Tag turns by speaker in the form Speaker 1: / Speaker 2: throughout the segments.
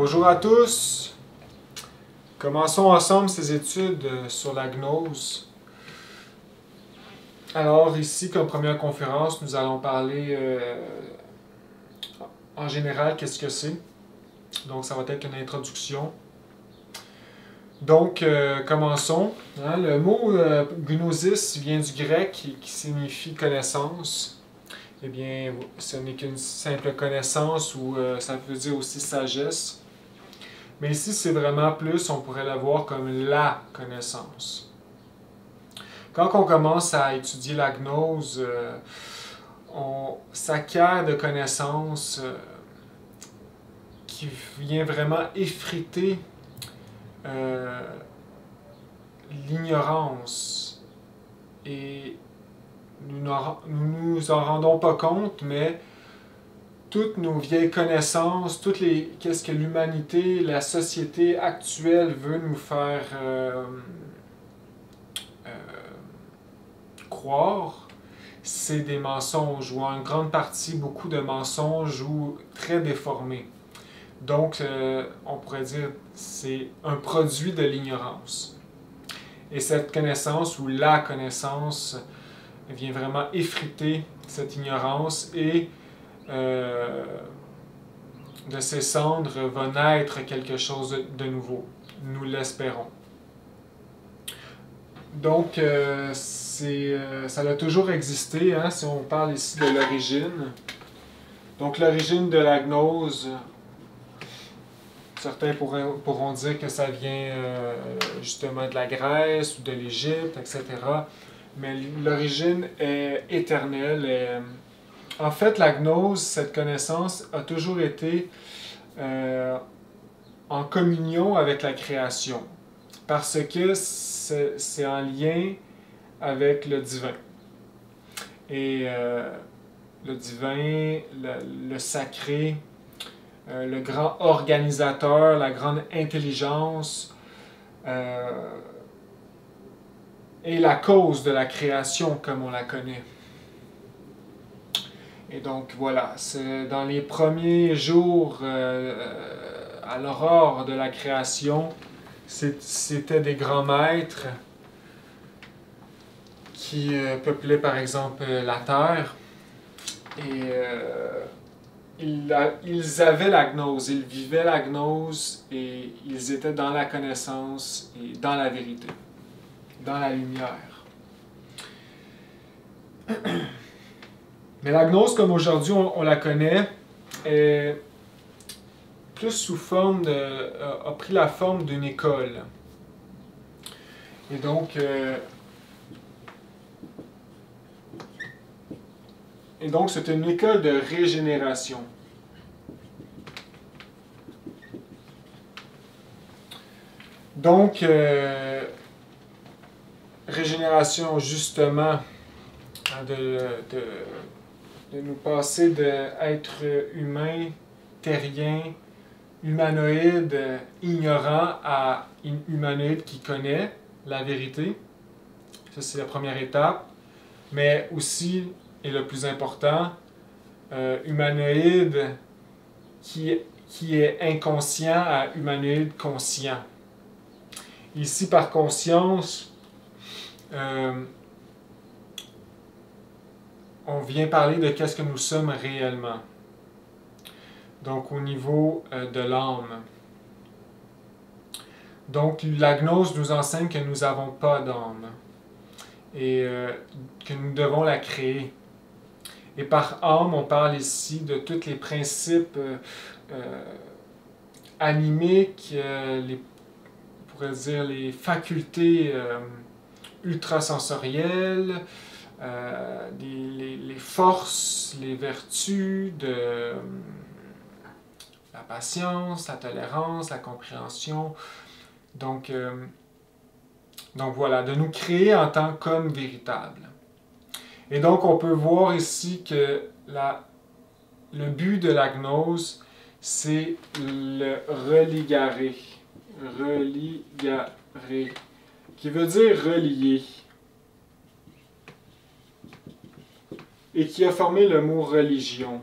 Speaker 1: Bonjour à tous. Commençons ensemble ces études sur la gnose. Alors ici, comme première conférence, nous allons parler en général qu'est-ce que c'est. Donc ça va être une introduction. Donc commençons. Le mot gnosis vient du grec qui signifie connaissance. Eh bien, ce n'est qu'une simple connaissance ou ça veut dire aussi sagesse. Mais ici, c'est vraiment plus, on pourrait la voir comme la connaissance. Quand on commence à étudier la gnose, on s'acquiert de connaissances qui vient vraiment effriter l'ignorance. Et nous nous en rendons pas compte, mais toutes nos vieilles connaissances, qu'est-ce que l'humanité, la société actuelle veut nous faire croire, c'est des mensonges, ou en grande partie beaucoup de mensonges ou très déformés. Donc, on pourrait dire c'est un produit de l'ignorance. Et cette connaissance, ou la connaissance, vient vraiment effriter cette ignorance et de ces cendres va naître quelque chose de nouveau. Nous l'espérons. Donc, ça a toujours existé, hein, si on parle ici de l'origine. Donc, l'origine de la gnose, certains pourront dire que ça vient justement de la Grèce ou de l'Égypte, etc. Mais l'origine est éternelle. En fait, la gnose, cette connaissance, a toujours été en communion avec la création, parce que c'est en lien avec le divin. Et le divin, le sacré, le grand organisateur, la grande intelligence, est la cause de la création comme on la connaît. Et donc voilà, c'est dans les premiers jours à l'aurore de la création, c'était des grands maîtres qui peuplaient par exemple la terre. Et ils avaient la gnose, ils vivaient la gnose et ils étaient dans la connaissance et dans la vérité, dans la lumière. Mais la gnose, comme aujourd'hui on la connaît, est plus sous forme a pris la forme d'une école. Et donc, c'est une école de régénération. Donc, régénération justement de nous passer d'être humain, terrien, humanoïde, ignorant, à humanoïde qui connaît la vérité. Ça, c'est la première étape. Mais aussi, et le plus important, humanoïde qui est inconscient à humanoïde conscient. Ici, par conscience, on vient parler de qu'est-ce que nous sommes réellement. Donc, au niveau de l'âme. Donc, la gnose nous enseigne que nous n'avons pas d'âme et que nous devons la créer. Et par âme, on parle ici de tous les principes animiques, on pourrait dire les facultés ultrasensorielles, les forces, les vertus de la patience, la tolérance, la compréhension. Donc voilà, de nous créer en tant qu'homme véritable. Et donc on peut voir ici que le but de la gnose, c'est le religare, qui veut dire relier, et qui a formé le mot religion.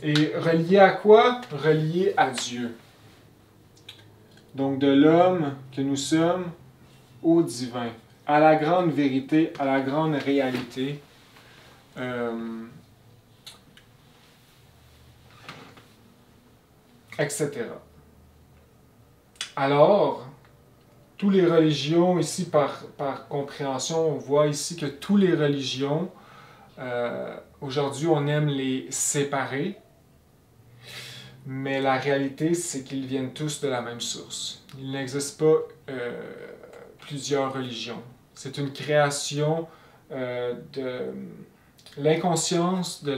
Speaker 1: Et relié à quoi? Relié à Dieu. Donc de l'homme que nous sommes au divin, à la grande vérité, à la grande réalité. Etc. Alors, toutes les religions, ici par compréhension, on voit ici que toutes les religions, aujourd'hui on aime les séparer, mais la réalité c'est qu'ils viennent tous de la même source. Il n'existe pas plusieurs religions. C'est une création de l'inconscience de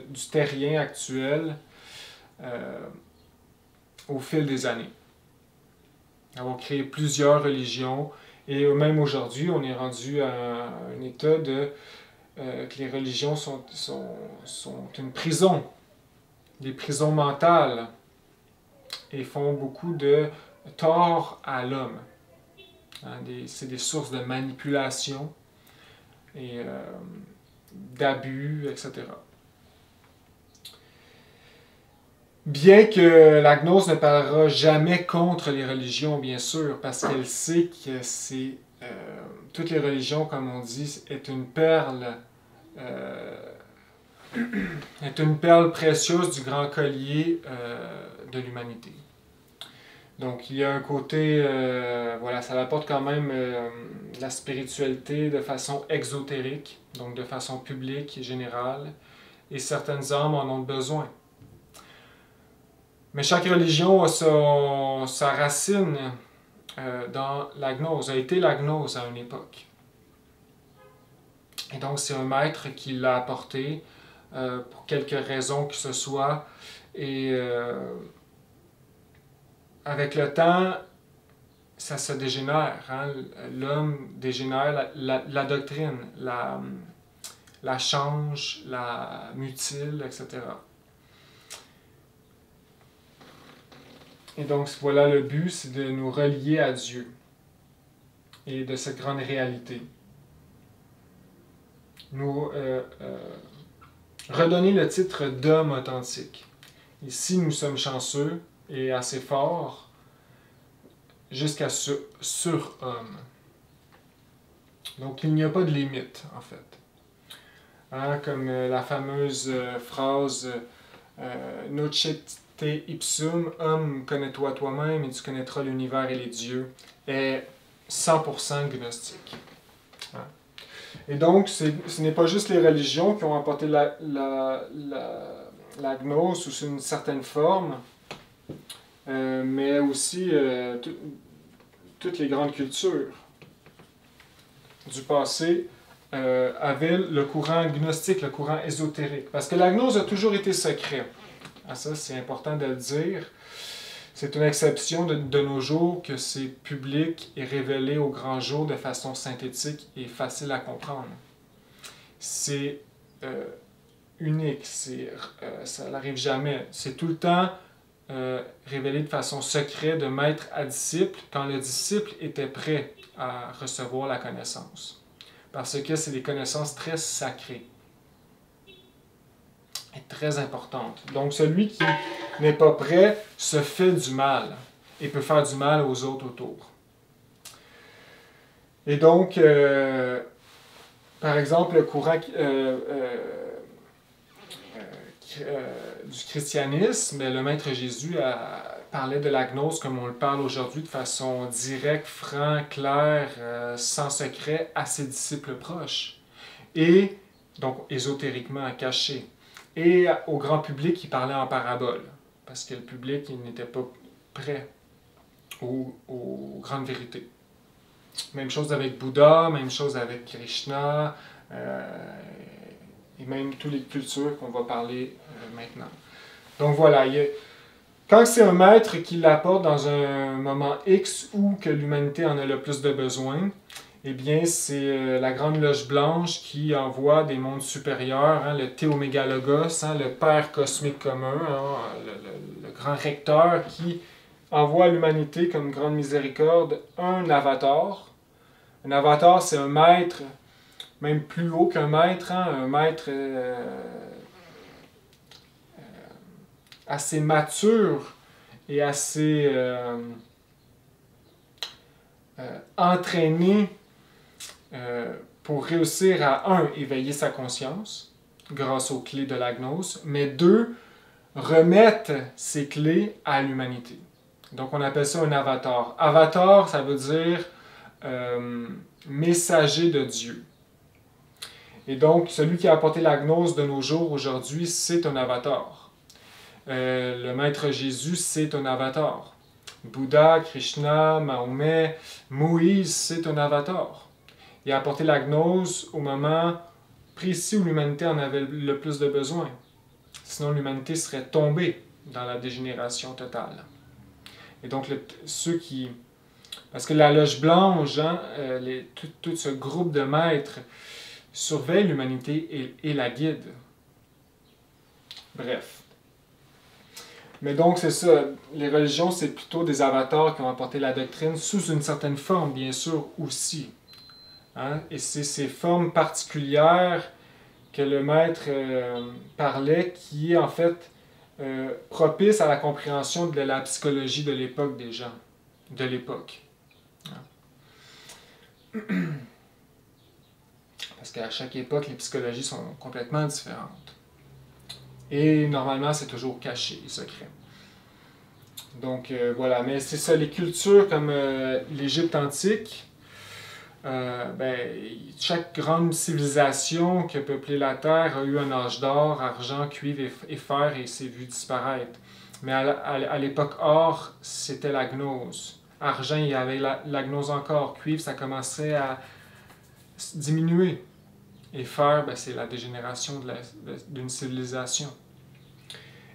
Speaker 1: du terrien actuel au fil des années. Nous avons créé plusieurs religions et même aujourd'hui, on est rendu à un état de que les religions sont une prison, des prisons mentales et font beaucoup de tort à l'homme. Hein, c'est des sources de manipulation et d'abus, etc. Bien que la gnose ne parlera jamais contre les religions, bien sûr, parce qu'elle sait que toutes les religions, comme on dit, est une perle précieuse du grand collier de l'humanité. Donc il y a un côté, voilà, ça apporte quand même la spiritualité de façon exotérique, donc de façon publique et générale, et certaines âmes en ont besoin. Mais chaque religion a sa racine dans la gnose, a été la gnose à une époque. Et donc c'est un maître qui l'a apporté pour quelque raison que ce soit. Et avec le temps, ça se dégénère. Hein? L'homme dégénère, la doctrine, la change, la mutile, etc. Et donc voilà le but, c'est de nous relier à Dieu et de cette grande réalité. Nous redonner le titre d'homme authentique. Ici, nous sommes chanceux et assez forts jusqu'à surhomme. Donc il n'y a pas de limite, en fait. Hein, comme la fameuse phrase Nocete ipsum, homme, connais-toi toi-même et tu connaîtras l'univers et les dieux, est 100% gnostique. Hein? Et donc, ce n'est pas juste les religions qui ont apporté la gnose sous une certaine forme, mais aussi toutes les grandes cultures du passé avaient le courant gnostique, le courant ésotérique. Parce que la gnose a toujours été secret. Ah, ça, c'est important de le dire. C'est une exception de nos jours que c'est public et révélé au grand jour de façon synthétique et facile à comprendre. C'est unique, ça n'arrive jamais. C'est tout le temps révélé de façon secrète de maître à disciple quand le disciple était prêt à recevoir la connaissance. Parce que c'est des connaissances très sacrées et très importantes. Donc celui qui n'est pas prêt se fait du mal et peut faire du mal aux autres autour. Et donc, par exemple, le courant du christianisme, le Maître Jésus parlait de la gnose comme on le parle aujourd'hui, de façon directe, franc, claire, sans secret, à ses disciples proches. Et, donc, ésotériquement caché. Et au grand public, il parlait en parabole, parce que le public, il n'était pas prêt aux grandes vérités. Même chose avec Bouddha, même chose avec Krishna, et même toutes les cultures qu'on va parler maintenant. Donc voilà, quand c'est un maître qui l'apporte dans un moment X où que l'humanité en a le plus de besoin, eh bien c'est la Grande Loge Blanche qui envoie des mondes supérieurs, hein, le Théomégalogos, hein, le Père cosmique commun, hein, le grand recteur qui envoie à l'humanité comme grande miséricorde un avatar. Un avatar, c'est un maître, même plus haut qu'un maître, hein, un maître assez mature et assez entraîné pour réussir à, un, éveiller sa conscience grâce aux clés de la gnose, mais deux, remettre ces clés à l'humanité. Donc on appelle ça un avatar. Avatar, ça veut dire messager de Dieu. Et donc, celui qui a apporté la gnose de nos jours aujourd'hui, c'est un avatar. Le Maître Jésus, c'est un avatar. Bouddha, Krishna, Mahomet, Moïse, c'est un avatar. Il a apporté la gnose au moment précis où l'humanité en avait le plus de besoin. Sinon, l'humanité serait tombée dans la dégénération totale. Et donc, ceux qui... Parce que la Loge Blanche, hein, tout ce groupe de maîtres surveille l'humanité et la guide. Bref. Mais donc, c'est ça. Les religions, c'est plutôt des avatars qui ont apporté la doctrine sous une certaine forme, bien sûr, aussi. Hein? Et c'est ces formes particulières que le maître parlait qui est en fait propice à la compréhension de la psychologie de l'époque des gens. De l'époque. Hein? Parce qu'à chaque époque, les psychologies sont complètement différentes. Et normalement, c'est toujours caché, secret. Donc voilà, mais c'est ça, les cultures comme l'Égypte antique, chaque grande civilisation qui a peuplé la Terre a eu un âge d'or, argent, cuivre et fer et s'est vu disparaître. Mais à l'époque or, c'était la gnose. Argent, il y avait la gnose encore. Cuivre, ça commençait à diminuer. Et fer, c'est la dégénération d'une civilisation.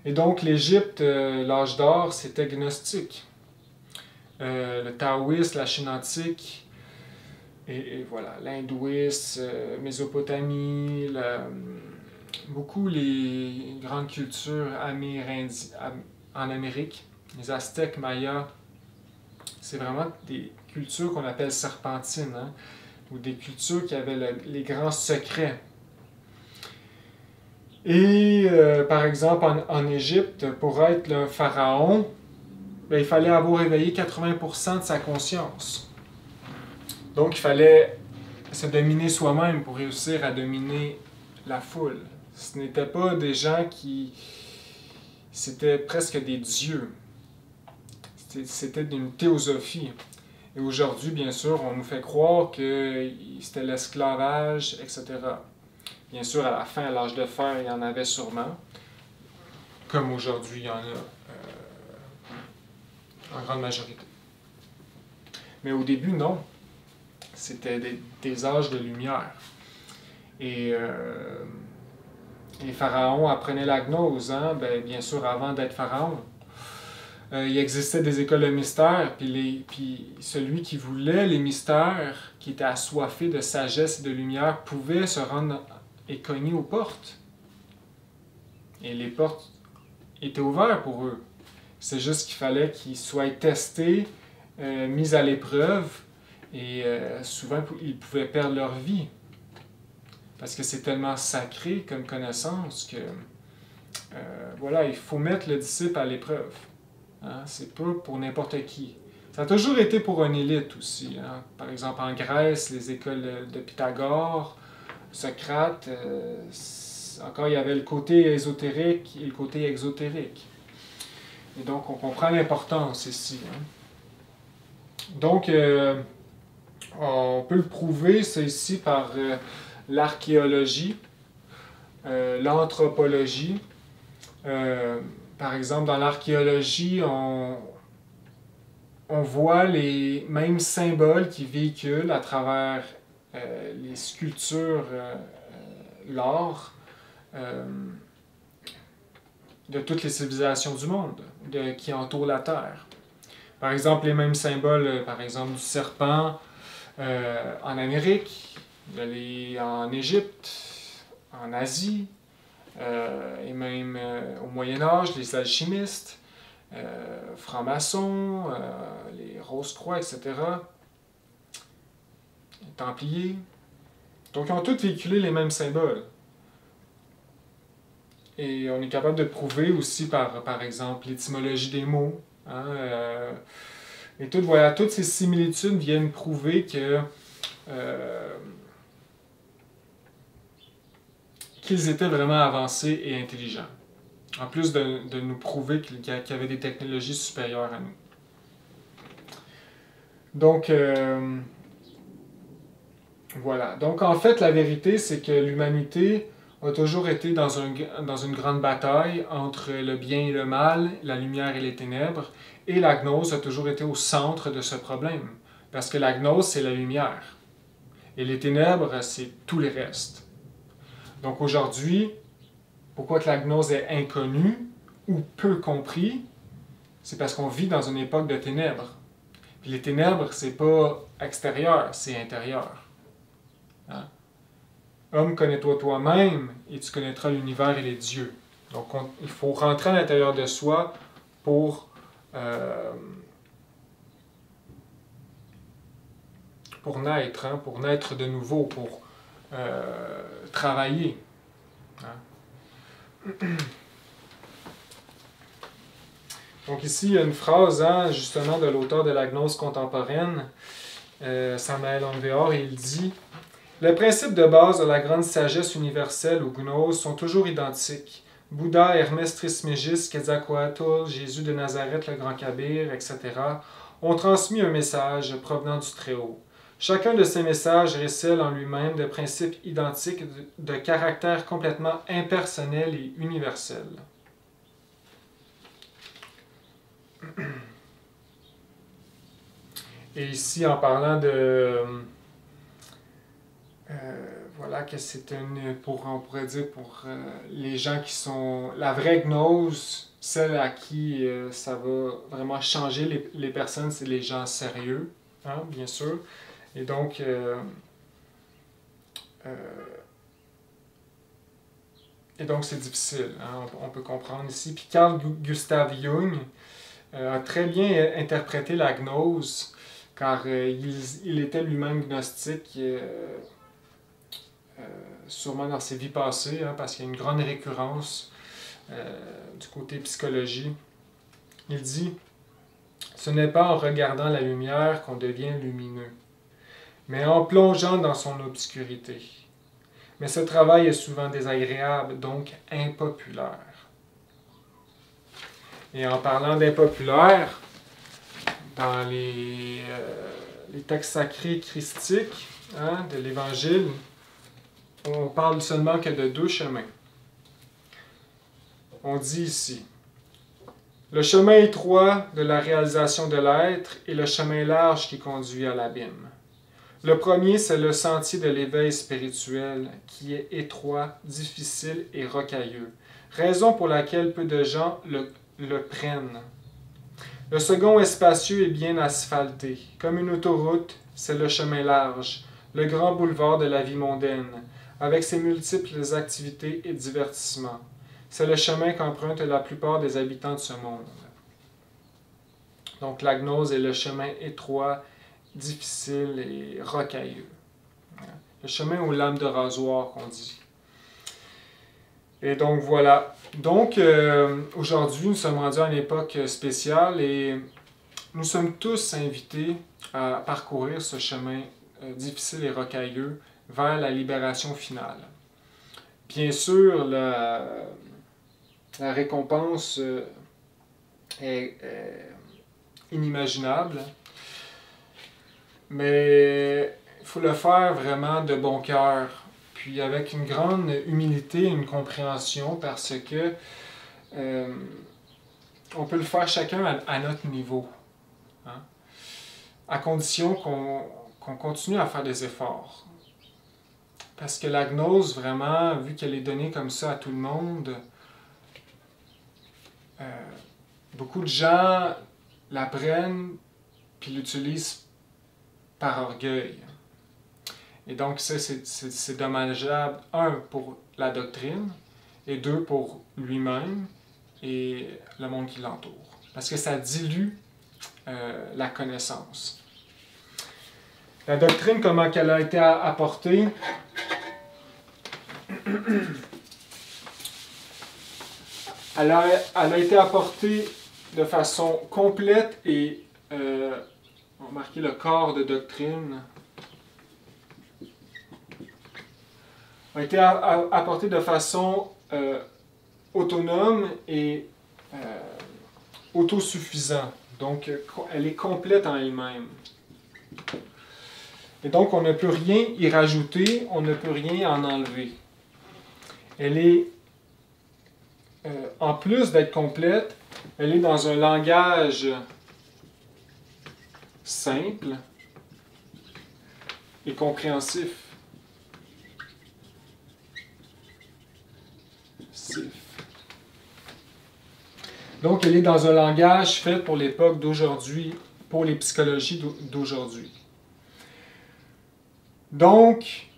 Speaker 1: Et donc l'Égypte, l'âge d'or, c'était gnostique. Le taoïsme, la Chine antique, et voilà, l'hindouisme, Mésopotamie, beaucoup les grandes cultures en Amérique, les Aztèques, Mayas, c'est vraiment des cultures qu'on appelle serpentines, hein, ou des cultures qui avaient les grands secrets. Et par exemple, en Égypte, pour être un pharaon, il fallait avoir éveillé 80% de sa conscience. Donc, il fallait se dominer soi-même pour réussir à dominer la foule. Ce n'étaient pas des gens qui... C'était presque des dieux. C'était d'une théosophie. Et aujourd'hui, bien sûr, on nous fait croire que c'était l'esclavage, etc. Bien sûr, à la fin, à l'âge de fer, il y en avait sûrement. Comme aujourd'hui, il y en a en grande majorité. Mais au début, non. C'était des âges de lumière. Et les pharaons apprenaient la gnose, hein? Bien sûr, avant d'être pharaon. Il existait des écoles de mystères, puis celui qui voulait les mystères, qui était assoiffé de sagesse et de lumière, pouvait se rendre et cogner aux portes. Et les portes étaient ouvertes pour eux. C'est juste qu'il fallait qu'ils soient testés, mis à l'épreuve, et souvent ils pouvaient perdre leur vie. Parce que c'est tellement sacré comme connaissance que voilà, il faut mettre le disciple à l'épreuve. Hein? C'est pas pour n'importe qui. Ça a toujours été pour une élite aussi. Hein? Par exemple, en Grèce, les écoles de Pythagore, Socrate, encore il y avait le côté ésotérique et le côté exotérique. Et donc, on comprend l'importance ici. Hein? Donc, on peut le prouver, c'est ici par l'archéologie, l'anthropologie. Par exemple, dans l'archéologie, on voit les mêmes symboles qui véhiculent à travers les sculptures, l'art, de toutes les civilisations du monde qui entourent la Terre. Par exemple, les mêmes symboles, par exemple, du serpent en Amérique, en Égypte, en Asie, et même au Moyen-Âge, les alchimistes, francs-maçons, les Rose-Croix, etc., les Templiers. Donc, ils ont tous véhiculé les mêmes symboles. Et on est capable de prouver aussi par exemple, l'étymologie des mots. Hein, et voilà, toutes ces similitudes viennent prouver que qu'ils étaient vraiment avancés et intelligents. En plus de nous prouver qu'il y avait des technologies supérieures à nous. Donc, voilà. Donc, en fait, la vérité, c'est que l'humanité a toujours été dans une grande bataille entre le bien et le mal, la lumière et les ténèbres, et la gnose a toujours été au centre de ce problème. Parce que la gnose, c'est la lumière. Et les ténèbres, c'est tout le reste. Donc aujourd'hui, pourquoi que la gnose est inconnue ou peu compris, c'est parce qu'on vit dans une époque de ténèbres. Puis les ténèbres, c'est pas extérieur, c'est intérieur. Hein? Homme, connais-toi toi-même et tu connaîtras l'univers et les dieux. Donc il faut rentrer à l'intérieur de soi pour naître, hein, pour naître de nouveau, pour travailler. Hein? Donc ici, il y a une phrase, hein, justement, de l'auteur de la gnose contemporaine, Samael Aung Weor, et il dit « Les principes de base de la grande sagesse universelle ou gnose sont toujours identiques. Bouddha, Hermès Trismégiste, Quetzalcoatl, Jésus de Nazareth, le Grand Kabir, etc. ont transmis un message provenant du Très-Haut. Chacun de ces messages récèle en lui-même des principes identiques de caractère complètement impersonnel et universel. » Et ici, en parlant de... voilà, que c'est on pourrait dire pour les gens qui sont... La vraie gnose, celle à qui ça va vraiment changer les personnes, c'est les gens sérieux, hein, bien sûr. Et donc... c'est difficile, hein, on peut comprendre ici. Puis Carl Gustav Jung a très bien interprété la gnose, car il était lui-même gnostique, sûrement dans ses vies passées, hein, parce qu'il y a une grande récurrence du côté psychologie. Il dit « Ce n'est pas en regardant la lumière qu'on devient lumineux, mais en plongeant dans son obscurité. Mais ce travail est souvent désagréable, donc impopulaire. » Et en parlant d'impopulaire, dans les textes sacrés christiques, hein, de l'Évangile, on parle seulement que de 2 chemins. On dit ici, le chemin étroit de la réalisation de l'être et le chemin large qui conduit à l'abîme. Le premier, c'est le sentier de l'éveil spirituel, qui est étroit, difficile et rocailleux, raison pour laquelle peu de gens le prennent. Le second est spacieux et bien asphalté. Comme une autoroute, c'est le chemin large, le grand boulevard de la vie mondaine, avec ses multiples activités et divertissements. C'est le chemin qu'empruntent la plupart des habitants de ce monde. Donc la gnose est le chemin étroit, difficile et rocailleux. Le chemin aux lames de rasoir, qu'on dit. Et donc voilà. Donc aujourd'hui, nous sommes rendus à une époque spéciale et nous sommes tous invités à parcourir ce chemin difficile et rocailleux vers la libération finale. Bien sûr, la récompense est inimaginable, mais il faut le faire vraiment de bon cœur, puis avec une grande humilité et une compréhension, parce que on peut le faire chacun à notre niveau, hein, à condition qu'on continue à faire des efforts. Parce que la gnose, vraiment, vu qu'elle est donnée comme ça à tout le monde, beaucoup de gens la prennent puis l'utilisent par orgueil. Et donc ça, c'est dommageable, 1, pour la doctrine, et 2, pour lui-même et le monde qui l'entoure. Parce que ça dilue la connaissance. La doctrine, comment elle a été apportée, Elle a été apportée de façon complète et on va marquer le corps de doctrine. A été apportée de façon autonome et autosuffisante. Donc, elle est complète en elle-même. Et donc, on ne peut rien y rajouter, on ne peut rien en enlever. Elle est, en plus d'être complète, elle est dans un langage simple et compréhensif. Donc, elle est dans un langage fait pour l'époque d'aujourd'hui, pour les psychologies d'aujourd'hui. Donc,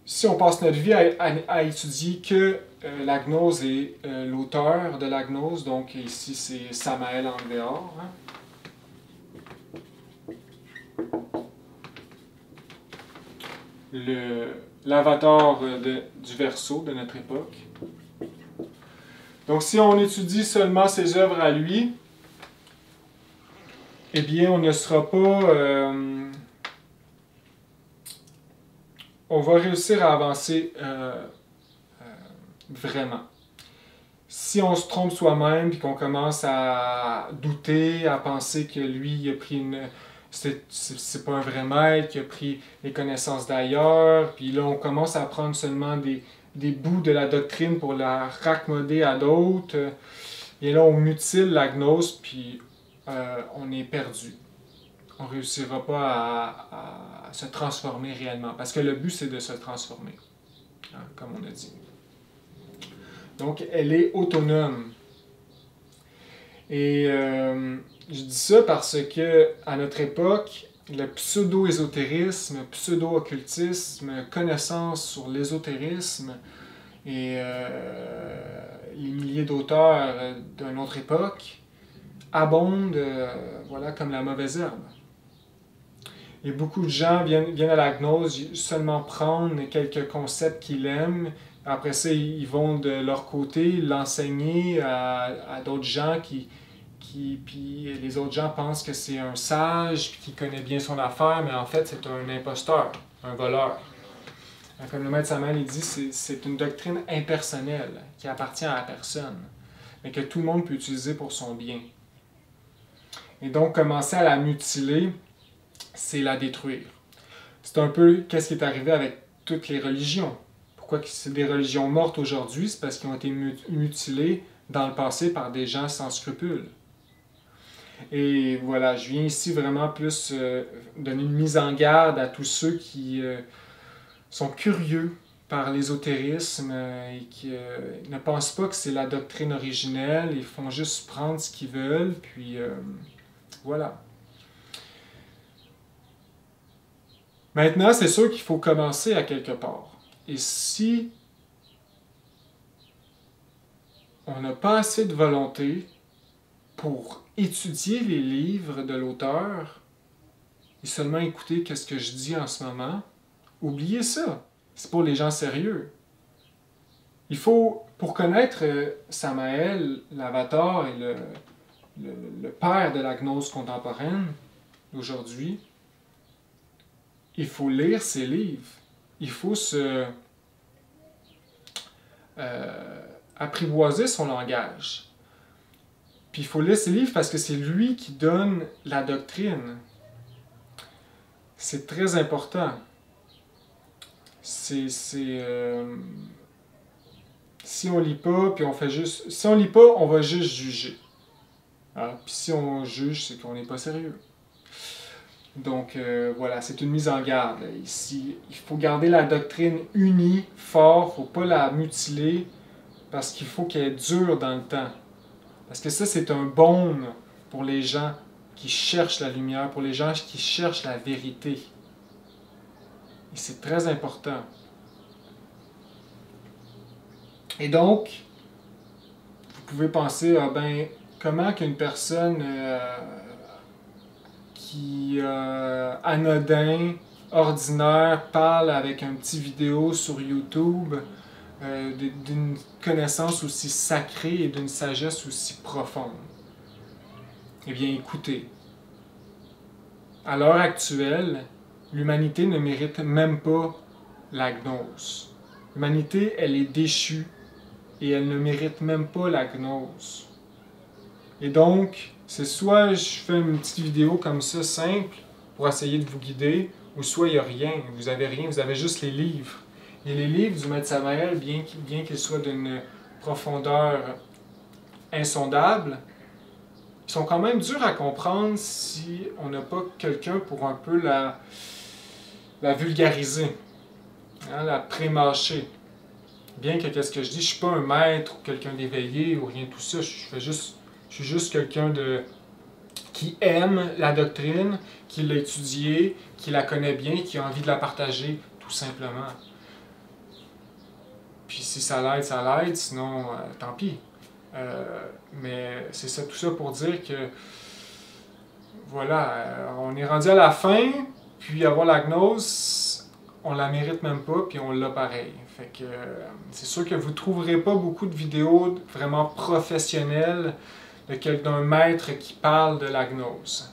Speaker 1: si on passe notre vie à étudier que la gnose et l'auteur de la gnose, donc ici c'est Samael Aun-Weor, hein? L'avatar du Verseau de notre époque. Donc, si on étudie seulement ses œuvres à lui, eh bien, on ne sera pas... on va réussir à avancer vraiment. Si on se trompe soi-même et qu'on commence à douter, à penser que lui, il a pris une... C'est pas un vrai maître, qui a pris les connaissances d'ailleurs, puis là, on commence à prendre seulement des bouts de la doctrine pour la raccommoder à d'autres. Et là, on mutile la gnose, puis on est perdu. On ne réussira pas à se transformer réellement. Parce que le but, c'est de se transformer, hein, comme on a dit. Donc, elle est autonome. Et je dis ça parce que à notre époque, le pseudo-ésotérisme, pseudo-occultisme, connaissance sur l'ésotérisme et les milliers d'auteurs d'une autre époque abondent voilà, comme la mauvaise herbe. Et beaucoup de gens viennent à la gnose seulement prendre quelques concepts qu'ils aiment. Après ça, ils vont de leur côté l'enseigner à d'autres gens puis les autres gens pensent que c'est un sage puis qu'il connaît bien son affaire, mais en fait, c'est un imposteur, un voleur. Comme le maître Samael il dit, c'est une doctrine impersonnelle qui appartient à la personne, mais que tout le monde peut utiliser pour son bien. Et donc, commencer à la mutiler, c'est la détruire. C'est un peu qu'est-ce qui est arrivé avec toutes les religions. Pourquoi c'est des religions mortes aujourd'hui? C'est parce qu'elles ont été mutilées dans le passé par des gens sans scrupules. Et voilà, je viens ici vraiment plus donner une mise en garde à tous ceux qui sont curieux par l'ésotérisme et qui ne pensent pas que c'est la doctrine originelle. Ils font juste prendre ce qu'ils veulent, puis voilà. Maintenant, c'est sûr qu'il faut commencer à quelque part. Et si on n'a pas assez de volonté pour étudier les livres de l'auteur et seulement écouter ce que je dis en ce moment, oubliez ça. C'est pour les gens sérieux. Il faut, pour connaître Samael, l'avatar et le père de la gnose contemporaine d'aujourd'hui, il faut lire ses livres. Il faut apprivoiser son langage. Puis il faut lire ses livres parce que c'est lui qui donne la doctrine. C'est très important. Si on lit pas, puis on fait juste... Si on lit pas, on va juste juger. Hein? Puis si on juge, c'est qu'on n'est pas sérieux. Donc voilà, c'est une mise en garde. Ici, il faut garder la doctrine unie, fort, il ne faut pas la mutiler, parce qu'il faut qu'elle dure dans le temps. Parce que ça, c'est un baume pour les gens qui cherchent la lumière, pour les gens qui cherchent la vérité. Et c'est très important. Et donc, vous pouvez penser, ah ben, comment qu'une personne qui, anodin, ordinaire, parle avec un petit vidéo sur YouTube, d'une connaissance aussi sacrée et d'une sagesse aussi profonde? Eh bien, écoutez, à l'heure actuelle, l'humanité ne mérite même pas la gnose. L'humanité, elle est déchue et elle ne mérite même pas la gnose. Et donc, c'est soit je fais une petite vidéo comme ça, simple, pour essayer de vous guider, ou soit il n'y a rien, vous avez juste les livres. Et les livres du Maître Samael, bien qu'ils soient d'une profondeur insondable, ils sont quand même durs à comprendre si on n'a pas quelqu'un pour un peu la vulgariser, hein, la pré-mâcher. Bien que, qu'est-ce que je dis, je ne suis pas un maître ou quelqu'un d'éveillé ou rien de tout ça, je suis juste quelqu'un qui aime la doctrine, qui l'a étudiée, qui la connaît bien, qui a envie de la partager, tout simplement. Puis si ça l'aide, sinon, tant pis. Mais c'est ça, tout ça pour dire que, voilà, on est rendu à la fin, puis avoir la gnose, on la mérite même pas, puis on l'a pareil. Fait que c'est sûr que vous ne trouverez pas beaucoup de vidéos vraiment professionnelles d'un maître qui parle de la gnose.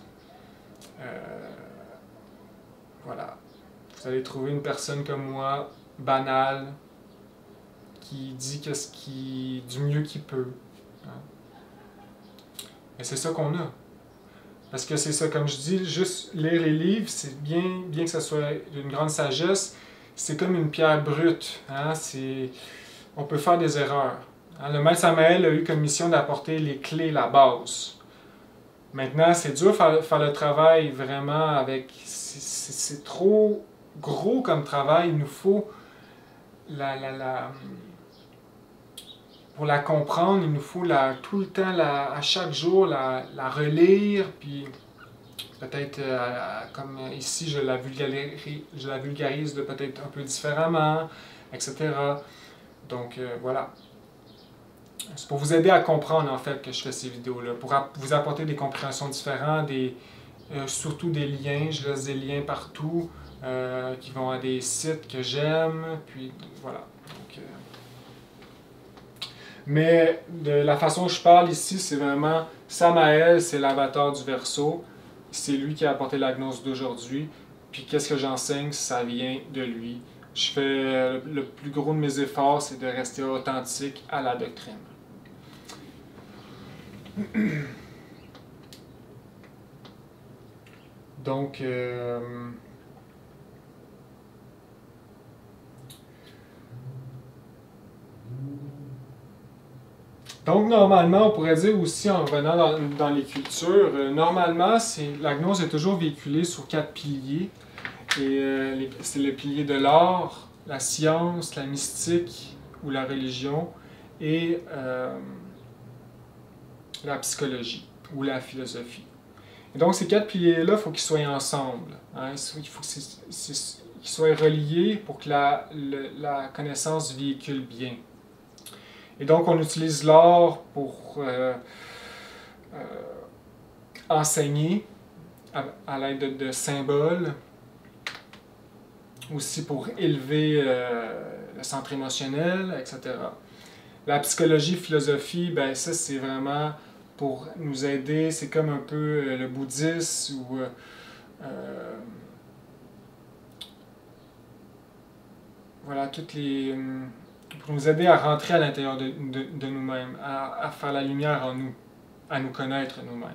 Speaker 1: Voilà. Vous allez trouver une personne comme moi, banale, qui dit du mieux qu'il peut. Hein. Mais c'est ça qu'on a. Parce que c'est ça, comme je dis, juste lire les livres, c'est bien que ça soit d'une grande sagesse, c'est comme une pierre brute. Hein? On peut faire des erreurs. Hein? Le Maître Samael a eu comme mission d'apporter les clés, la base. Maintenant, c'est dur de faire le travail vraiment avec... C'est trop gros comme travail. Il nous faut pour la comprendre, il nous faut tout le temps, à chaque jour, la relire, puis peut-être, comme ici, je la vulgarise de peut-être un peu différemment, etc. Donc, voilà. C'est pour vous aider à comprendre, en fait, que je fais ces vidéos-là, pour vous apporter des compréhensions différentes, surtout des liens. Je laisse des liens partout qui vont à des sites que j'aime, puis voilà. Donc, mais de la façon dont je parle ici, c'est vraiment Samael, c'est l'avatar du Verseau. C'est lui qui a apporté la gnose d'aujourd'hui. Puis qu'est-ce que j'enseigne, ça vient de lui. Je fais le plus gros de mes efforts, c'est de rester authentique à la doctrine. Donc, normalement, on pourrait dire aussi, en revenant dans les cultures, normalement, la gnose est toujours véhiculée sur 4 piliers. Et c'est le pilier de l'art, la science, la mystique ou la religion, et la psychologie ou la philosophie. Et donc, ces 4 piliers-là, il faut qu'ils soient ensemble. Hein? Il faut qu'ils soient reliés pour que la connaissance véhicule bien. Et donc, on utilise l'art pour enseigner à l'aide de symboles, aussi pour élever le centre émotionnel, etc. La psychologie, philosophie, ben ça c'est vraiment pour nous aider, c'est comme un peu le bouddhisme ou voilà, pour nous aider à rentrer à l'intérieur de nous-mêmes, à faire la lumière en nous, à nous connaître nous-mêmes.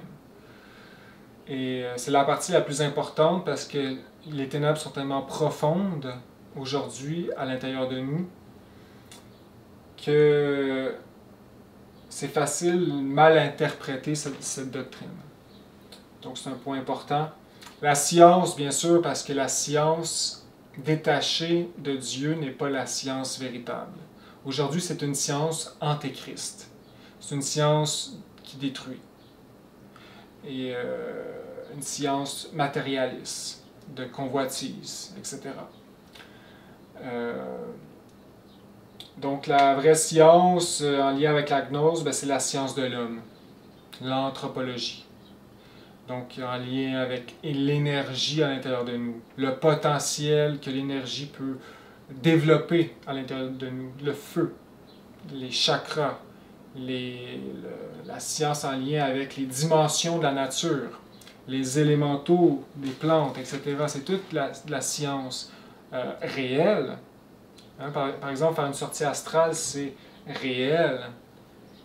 Speaker 1: Et c'est la partie la plus importante parce que les ténèbres sont tellement profondes aujourd'hui à l'intérieur de nous que c'est facile de mal interpréter cette doctrine. Donc c'est un point important. La science, bien sûr, parce que la science détachée de Dieu n'est pas la science véritable. Aujourd'hui, c'est une science antéchrist. C'est une science qui détruit. Et une science matérialiste, de convoitise, etc. Donc la vraie science en lien avec la gnose, ben, c'est la science de l'homme, l'anthropologie. Donc en lien avec l'énergie à l'intérieur de nous, le potentiel que l'énergie peut développer à l'intérieur de nous. Le feu, les chakras, la science en lien avec les dimensions de la nature, les élémentaux des plantes, etc. C'est toute la science réelle. Hein, par exemple, faire une sortie astrale, c'est réel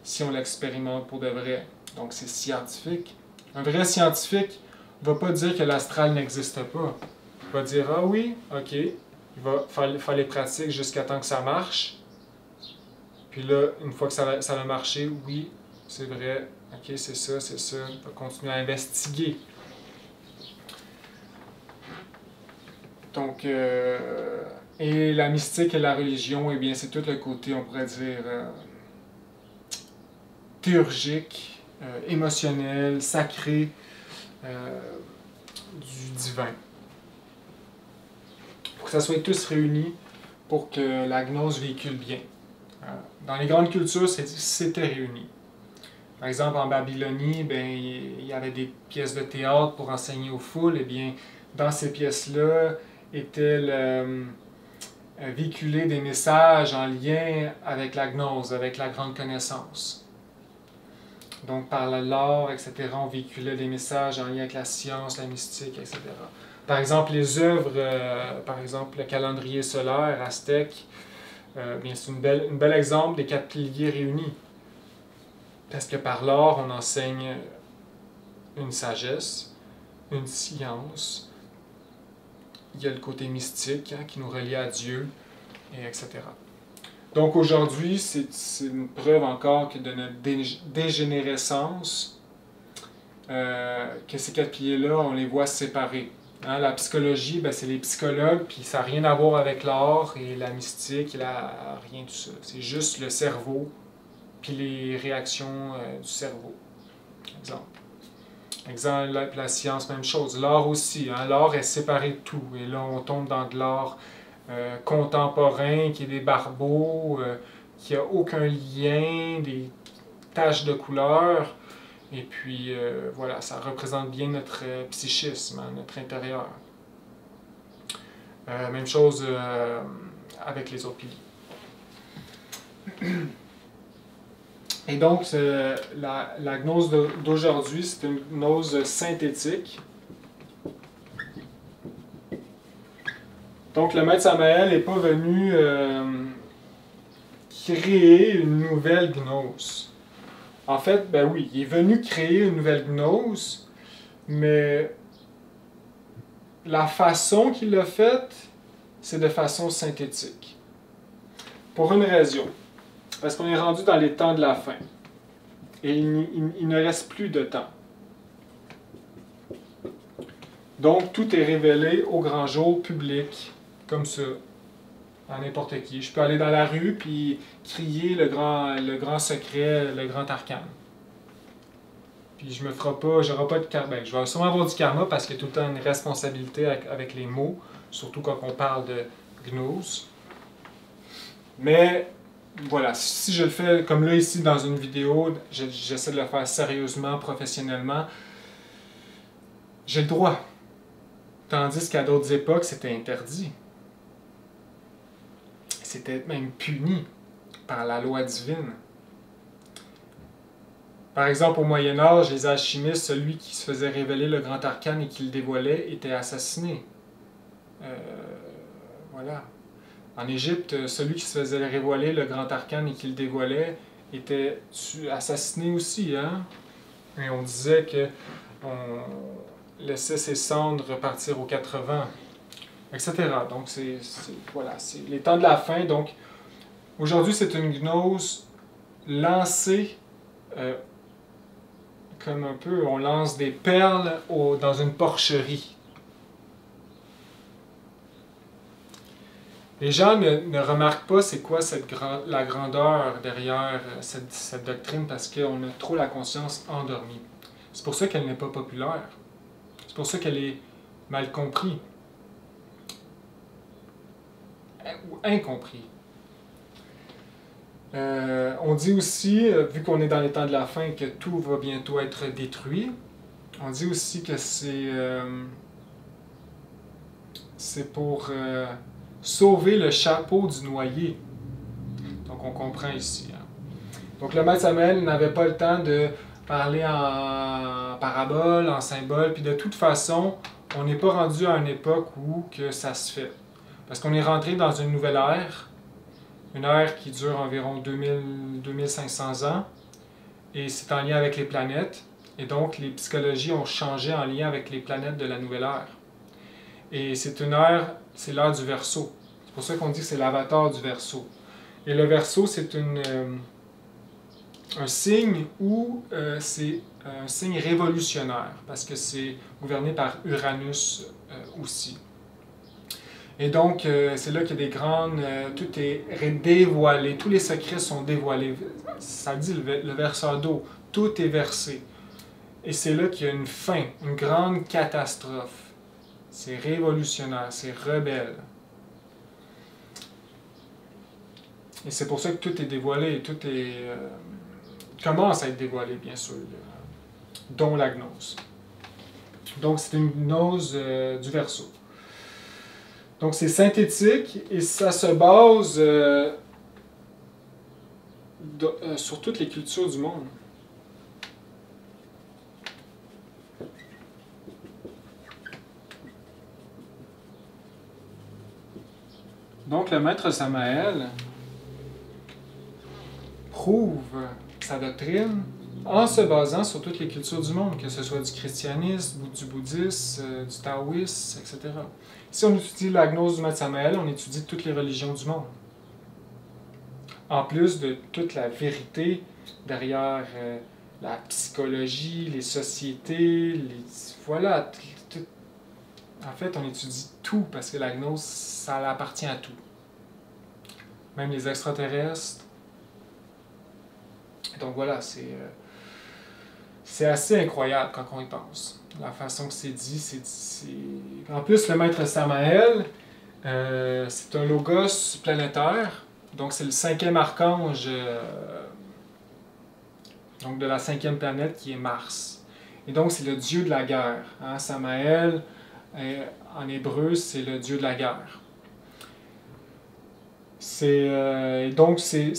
Speaker 1: si on l'expérimente pour de vrai. Donc c'est scientifique. Un vrai scientifique ne va pas dire que l'astral n'existe pas. Il va dire, ah oui, ok, il va faire les pratiques jusqu'à temps que ça marche. Puis là, une fois que ça a marché, oui, c'est vrai, ok, c'est ça, il va continuer à investiguer. Donc, et la mystique et la religion, eh bien, c'est tout le côté, on pourrait dire, théurgique, émotionnel, sacré du divin. Pour que ça soit tous réunis pour que la gnose véhicule bien. Dans les grandes cultures, c'était réuni. Par exemple, en Babylonie, ben, il y avait des pièces de théâtre pour enseigner aux foules. Eh bien, dans ces pièces-là étaient véhiculés des messages en lien avec la gnose, avec la grande connaissance. Donc, par l'art, etc., on véhiculait des messages en lien avec la science, la mystique, etc. Par exemple, les œuvres, par exemple, le calendrier solaire aztèque, c'est un bel exemple des 4 piliers réunis. Parce que par l'art, on enseigne une sagesse, une science, il y a le côté mystique qui nous relie à Dieu, et etc. Donc aujourd'hui, c'est une preuve encore que de notre dégénérescence, que ces 4 piliers-là, on les voit séparés. Hein, la psychologie, ben, c'est les psychologues, puis ça n'a rien à voir avec l'art et la mystique, rien de ça. C'est juste le cerveau, puis les réactions du cerveau. Exemple, la science, même chose. L'art aussi. Hein, l'art est séparé de tout. Et là, on tombe dans de l'art contemporain, qui est des barbeaux, qui n'a aucun lien, des taches de couleur. Et puis, voilà, ça représente bien notre psychisme, hein, notre intérieur. Même chose avec les autres piliers. Et donc, la gnose d'aujourd'hui, c'est une gnose synthétique. Donc, le maître Samael n'est pas venu créer une nouvelle gnose. En fait, ben oui, il est venu créer une nouvelle gnose, mais la façon qu'il l'a faite, c'est de façon synthétique. Pour une raison. Parce qu'on est rendu dans les temps de la fin. Et il ne reste plus de temps. Donc, tout est révélé au grand jour public, comme ça, à n'importe qui. Je peux aller dans la rue puis crier le grand secret, le grand arcane. Puis je me ferai pas, j'aurai pas de karma. Ben, je vais sûrement avoir du karma parce qu'il y a tout le temps une responsabilité avec les mots, surtout quand on parle de gnose. Mais voilà, si je le fais comme là ici dans une vidéo, j'essaie de le faire sérieusement, professionnellement, j'ai le droit. Tandis qu'à d'autres époques, c'était interdit. C'était même puni par la loi divine. Par exemple, au Moyen-Âge, les alchimistes, celui qui se faisait révéler le grand arcane et qui le dévoilait, était assassiné. Voilà. En Égypte, celui qui se faisait révéler le grand arcane et qui le dévoilait était assassiné aussi. Hein? Et on disait qu'on laissait ses cendres repartir aux 80, etc. Donc, voilà, c'est les temps de la fin. Donc, aujourd'hui, c'est une gnose lancée comme un peu, on lance des perles dans une porcherie. Les gens ne remarquent pas c'est quoi la grandeur derrière cette doctrine parce qu'on a trop la conscience endormie. C'est pour ça qu'elle n'est pas populaire. C'est pour ça qu'elle est mal comprise. Ou incompris. On dit aussi, vu qu'on est dans les temps de la fin, que tout va bientôt être détruit. On dit aussi que c'est pour sauver le chapeau du noyé. Donc on comprend ici. Hein. Donc le maître Samael n'avait pas le temps de parler en parabole, en symbole, puis de toute façon, on n'est pas rendu à une époque où que ça se fait. Parce qu'on est rentré dans une nouvelle ère, une ère qui dure environ 2500 ans, et c'est en lien avec les planètes, et donc les psychologies ont changé en lien avec les planètes de la nouvelle ère. Et c'est une ère, c'est l'ère du Verseau. C'est pour ça qu'on dit que c'est l'avatar du Verseau. Et le Verseau, c'est un signe où c'est un signe révolutionnaire, parce que c'est gouverné par Uranus aussi. Et donc, c'est là qu'il y a des grandes... tout est dévoilé, tous les secrets sont dévoilés. Ça dit le verseur d'eau, tout est versé. Et c'est là qu'il y a une fin, une grande catastrophe. C'est révolutionnaire, c'est rebelle. Et c'est pour ça que tout est dévoilé, tout est... commence à être dévoilé, bien sûr, dont la gnose. Donc, c'est une gnose du Verseau. Donc, c'est synthétique et ça se base sur toutes les cultures du monde. Donc, le maître Samael prouve sa doctrine en se basant sur toutes les cultures du monde, que ce soit du christianisme, du bouddhisme, du taoïsme, etc. Si on étudie la gnose du maître Samael, on étudie toutes les religions du monde. En plus de toute la vérité derrière la psychologie, les sociétés, voilà. En fait, on étudie tout parce que la gnose, ça appartient à tout. Même les extraterrestres. Donc voilà, c'est assez incroyable quand on y pense. La façon que c'est dit, En plus, le maître Samael, c'est un logos planétaire. Donc c'est le 5e archange donc de la 5e planète qui est Mars. Et donc c'est le dieu de la guerre. Hein? Samael, en hébreu, c'est le dieu de la guerre. Donc ces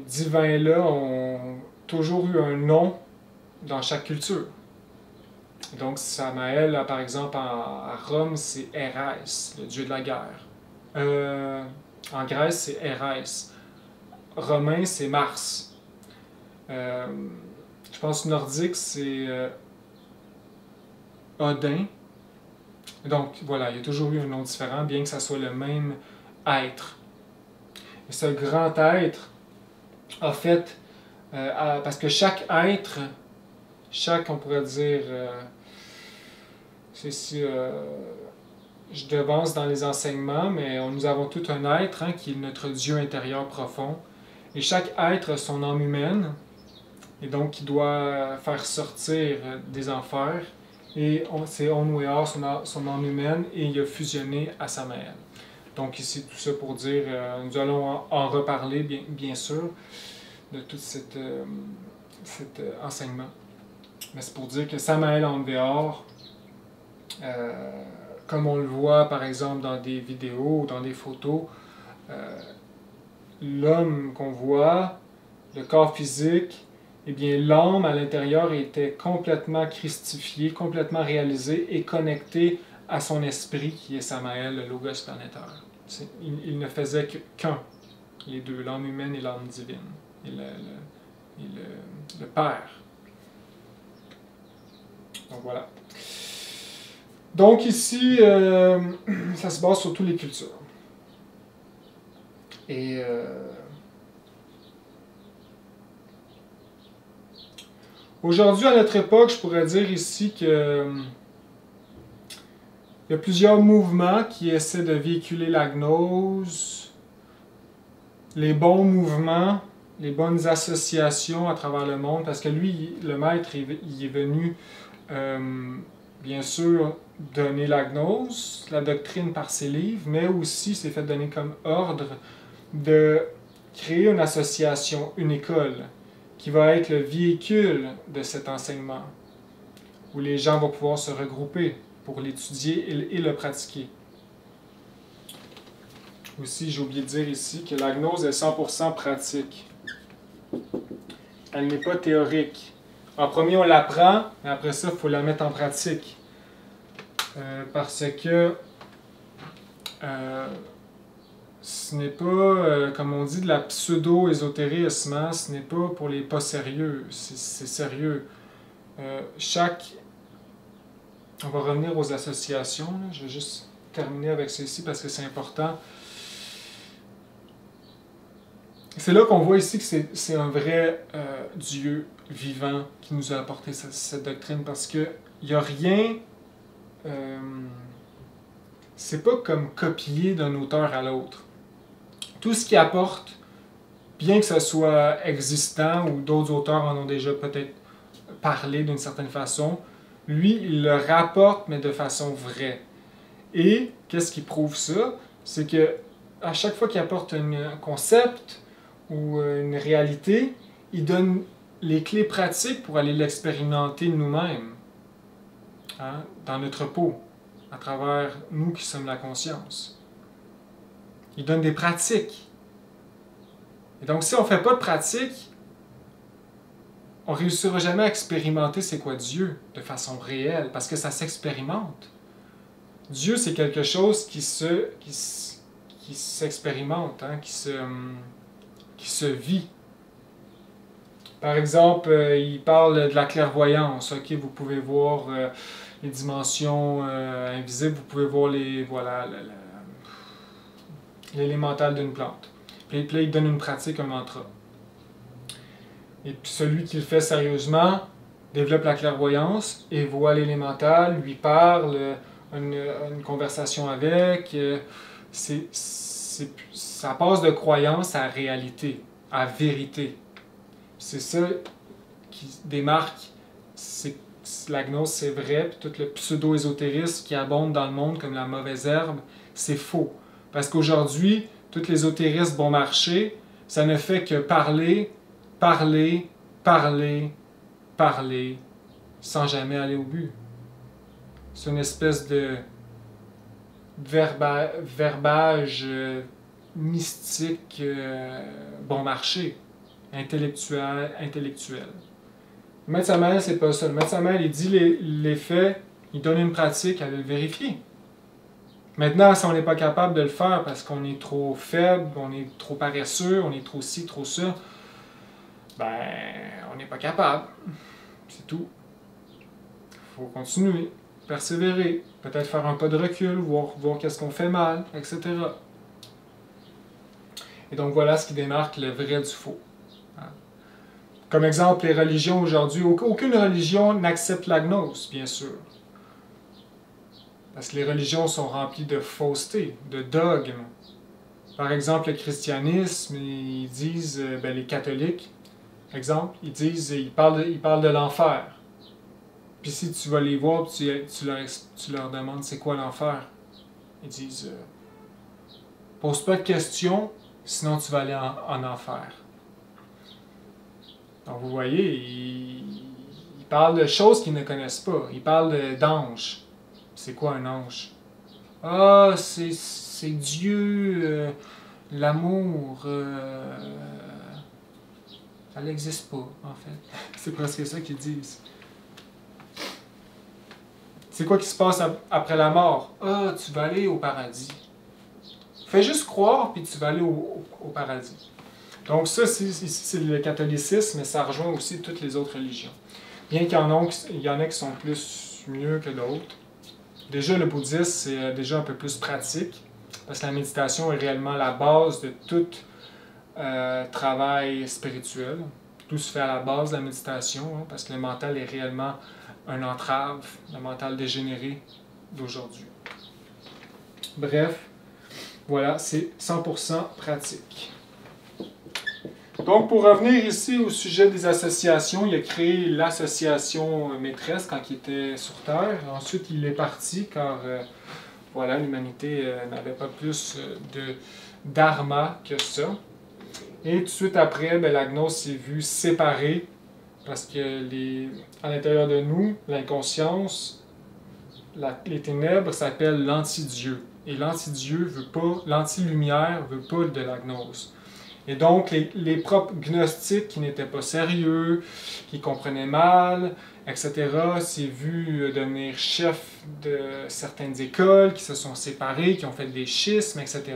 Speaker 1: divins-là ont toujours eu un nom dans chaque culture. Donc Samael, par exemple, à Rome, c'est Érès, le dieu de la guerre. En Grèce, c'est Érès. Romain, c'est Mars. Je pense nordique, c'est Odin. Donc voilà, il y a toujours eu un nom différent, bien que ça soit le même être. Et ce grand être a fait, parce que chaque être, on pourrait dire, je devance dans les enseignements, mais nous avons tout un être qui est notre Dieu intérieur profond. Et chaque être a son âme humaine, et donc qui doit faire sortir des enfers. Et c'est Onweor, son âme humaine, et il a fusionné à Samael. Donc ici, tout ça pour dire, nous allons en reparler, bien sûr, de tout cet enseignement. Mais c'est pour dire que Samael Onweor, comme on le voit par exemple dans des vidéos ou dans des photos, l'homme qu'on voit, le corps physique, eh bien l'âme à l'intérieur était complètement christifiée, complètement réalisée et connectée à son esprit qui est Samael, le logos planétaire. Il ne faisait qu'un, les deux, l'âme humaine et l'âme divine, et le Père. Donc voilà. Donc ici, ça se base sur toutes les cultures. Et aujourd'hui, à notre époque, je pourrais dire ici que il y a plusieurs mouvements qui essaient de véhiculer la gnose, les bons mouvements, les bonnes associations à travers le monde, parce que lui, le maître, il est venu, bien sûr, donner la gnose, la doctrine par ses livres, mais aussi s'est fait donner comme ordre de créer une association, une école, qui va être le véhicule de cet enseignement, où les gens vont pouvoir se regrouper. pour l'étudier et le pratiquer. Aussi, j'ai oublié de dire ici que la gnose est 100% pratique. Elle n'est pas théorique. En premier, on l'apprend, mais après ça, il faut la mettre en pratique. Parce que ce n'est pas, comme on dit, de la pseudo-ésotérisme. Hein? Ce n'est pas pour les pas sérieux. C'est sérieux. On va revenir aux associations. Là. Je vais juste terminer avec ceci parce que c'est important. C'est là qu'on voit ici que c'est un vrai Dieu vivant qui nous a apporté cette doctrine parce qu'il n'y a rien... c'est pas comme copier d'un auteur à l'autre. Tout ce qu'il apporte, bien que ce soit existant ou d'autres auteurs en ont déjà peut-être parlé d'une certaine façon, lui, il le rapporte, mais de façon vraie. Et qu'est-ce qui prouve ça? C'est que à chaque fois qu'il apporte un concept ou une réalité, il donne les clés pratiques pour aller l'expérimenter nous-mêmes, hein, dans notre peau, à travers nous qui sommes la conscience. Il donne des pratiques. Et donc, si on ne fait pas de pratique, on ne réussira jamais à expérimenter c'est quoi Dieu de façon réelle, parce que ça s'expérimente. Dieu, c'est quelque chose qui s'expérimente, hein, qui se vit. Par exemple, il parle de la clairvoyance. Ok, vous pouvez voir les dimensions invisibles, vous pouvez voir l'élémental d'une plante. Puis là, il donne une pratique, un mantra. Et puis celui qui le fait sérieusement développe la clairvoyance et voit l'élémental, lui parle, une conversation avec. Ça passe de croyance à réalité, à vérité. C'est ça qui démarque. La gnose, c'est vrai, puis tout le pseudo-ésotérisme qui abonde dans le monde comme la mauvaise herbe, c'est faux. Parce qu'aujourd'hui, tous les ésotérismes bon marché, ça ne fait que parler, parler, parler, parler, sans jamais aller au but. C'est une espèce de verbage mystique bon marché, intellectuel. Le maître Samael, c'est pas ça. Le maître Samael, il dit les faits, il donne une pratique, à le vérifier. Maintenant, si on n'est pas capable de le faire parce qu'on est trop faible, on est trop paresseux, on est trop ci, trop ça, ben, on n'est pas capable. C'est tout. Il faut continuer, persévérer, peut-être faire un pas de recul, voir qu'est-ce qu'on fait mal, etc. Et donc voilà ce qui démarque le vrai du faux. Comme exemple, les religions aujourd'hui, aucune religion n'accepte la gnose, bien sûr. Parce que les religions sont remplies de fausseté, de dogmes. Par exemple, le christianisme, ils disent, les catholiques, exemple, ils parlent de l'enfer. Puis si tu vas les voir, tu leur demandes c'est quoi l'enfer, ils disent, pose pas de questions, sinon tu vas aller en enfer. Donc vous voyez, ils parlent de choses qu'ils ne connaissent pas. Ils parlent d'anges. C'est quoi un ange? Ah, c'est Dieu, l'amour. Ça n'existe pas, en fait. C'est presque ça qu'ils disent. C'est quoi qui se passe après la mort? Ah, tu vas aller au paradis. Fais juste croire, puis tu vas aller au paradis. Donc ça, c'est le catholicisme, mais ça rejoint aussi toutes les autres religions. Bien qu'il y en a qui sont plus mieux que d'autres. Déjà, le bouddhisme, c'est déjà un peu plus pratique, parce que la méditation est réellement la base de tout travail spirituel. Tout se fait à la base de la méditation, hein, parce que le mental est réellement un entrave, le mental dégénéré d'aujourd'hui. Bref, voilà, c'est 100% pratique. Donc, pour revenir ici au sujet des associations, il a créé l'association maîtresse quand il était sur Terre. Ensuite, il est parti car voilà, l'humanité n'avait pas plus de dharma que ça. Et tout de suite après, la gnose s'est vue séparée parce que à l'intérieur de nous, l'inconscience les ténèbres s'appellent l'anti-Dieu. Et l'anti-Dieu veut pas, l'anti-lumière veut pas de la gnose. Et donc, les propres gnostiques qui n'étaient pas sérieux, qui comprenaient mal, etc., s'est vu devenir chef de certaines écoles, qui se sont séparés, qui ont fait des schismes, etc.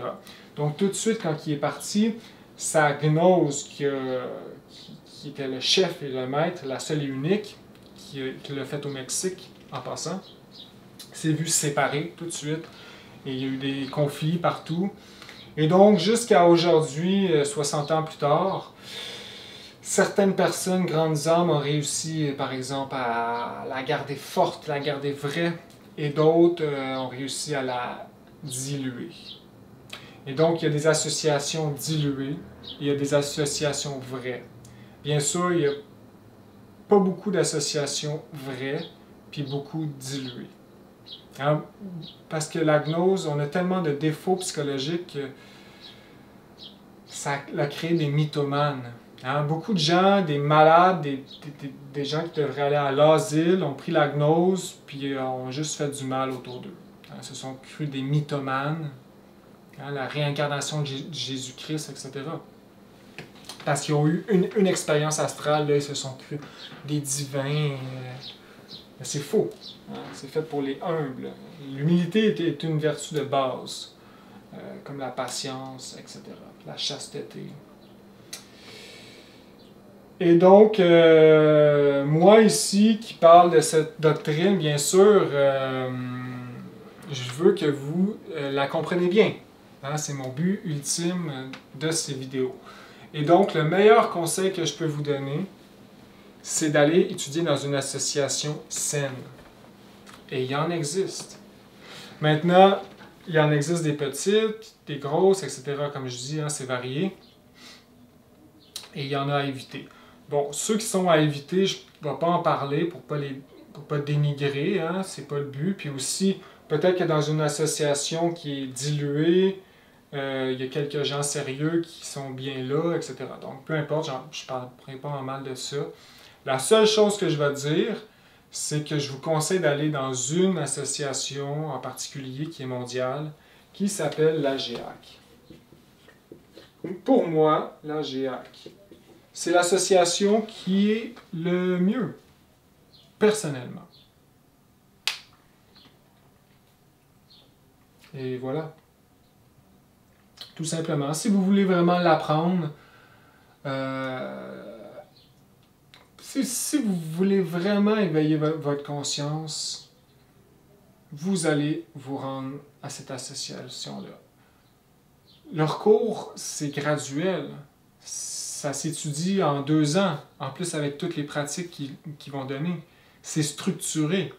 Speaker 1: Donc, tout de suite, quand il est parti, sa gnose, qui était le chef et le maître, la seule et unique, qui l'a fait au Mexique, en passant, s'est vu séparer tout de suite. Et il y a eu des conflits partout. Et donc, jusqu'à aujourd'hui, 60 ans plus tard, certaines personnes, grandes âmes, ont réussi, par exemple, à la garder forte, la garder vraie, et d'autres ont réussi à la diluer. Et donc, il y a des associations diluées, il y a des associations vraies. Bien sûr, il n'y a pas beaucoup d'associations vraies, puis beaucoup diluées. Hein? Parce que la gnose, on a tellement de défauts psychologiques que ça a créé des mythomanes. Hein? Beaucoup de gens, des malades, des gens qui devraient aller à l'asile, ont pris la gnose, puis ont juste fait du mal autour d'eux. Hein? Se sont crus des mythomanes, hein? La réincarnation de Jésus-Christ, etc. Parce qu'ils ont eu une expérience astrale, là, ils se sont crus des divins. Mais c'est faux. Hein? C'est fait pour les humbles. L'humilité est une vertu de base, comme la patience, etc. La chasteté. Et donc, moi ici, qui parle de cette doctrine, bien sûr, je veux que vous la compreniez bien. Hein? C'est mon but ultime de ces vidéos. Et donc, le meilleur conseil que je peux vous donner, c'est d'aller étudier dans une association saine. Et il y en existe. Maintenant, il y en existe des petites, des grosses, etc. Comme je dis, hein, c'est varié. Et il y en a à éviter. Bon, ceux qui sont à éviter, je ne vais pas en parler pour pas dénigrer, hein, c'est pas le but. Puis aussi, peut-être que dans une association qui est diluée, il y a quelques gens sérieux qui sont bien là, etc. Donc, peu importe, je ne parlerai pas en mal de ça. La seule chose que je vais dire, c'est que je vous conseille d'aller dans une association en particulier qui est mondiale, qui s'appelle l'AGEAC. Pour moi, l'AGEAC, c'est l'association qui est le mieux, personnellement. Et voilà. Tout simplement. Si vous voulez vraiment l'apprendre, si vous voulez vraiment éveiller votre conscience, vous allez vous rendre à cette association-là. Leur cours, c'est graduel. Ça s'étudie en 2 ans, en plus avec toutes les pratiques qu'ils vont donner. C'est structuré.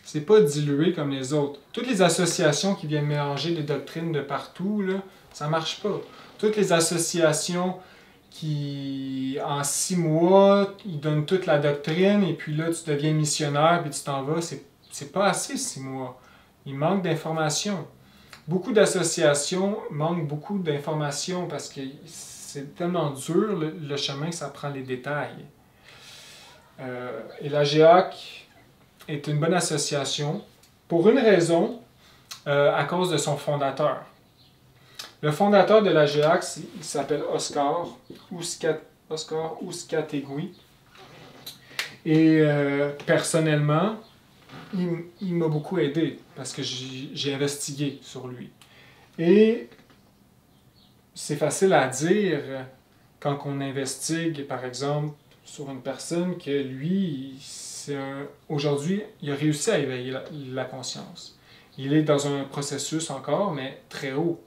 Speaker 1: C'est pas dilué comme les autres. Toutes les associations qui viennent mélanger des doctrines de partout, là, ça marche pas. Toutes les associations qui, en 6 mois, ils donnent toute la doctrine, et puis là, tu deviens missionnaire, puis tu t'en vas, c'est pas assez 6 mois. Il manque d'informations. Beaucoup d'associations manquent beaucoup d'informations parce que c'est tellement dur le chemin que ça prend les détails. Et la GEAC est une bonne association pour une raison, à cause de son fondateur. Le fondateur de la GEAC, il s'appelle Oscar Uzcategui. Et personnellement, il m'a beaucoup aidé parce que j'ai investigué sur lui. Et c'est facile à dire quand on investigue, par exemple, sur une personne que lui, aujourd'hui, il a réussi à éveiller la conscience. Il est dans un processus encore, mais très haut.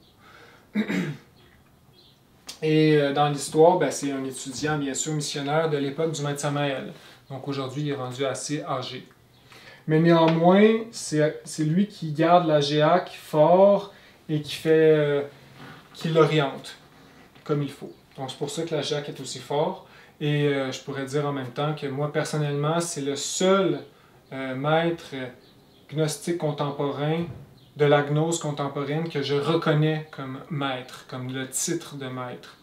Speaker 1: Et dans l'histoire, ben, c'est un étudiant, bien sûr, missionnaire de l'époque du Maître Samael. Donc aujourd'hui, il est rendu assez âgé. Mais néanmoins, c'est lui qui garde la GEAC fort et qui l'oriente comme il faut. Donc c'est pour ça que la GEAC est aussi fort. Et je pourrais dire en même temps que moi, personnellement, c'est le seul maître gnostique contemporain de la gnose contemporaine que je reconnais comme maître, comme le titre de maître.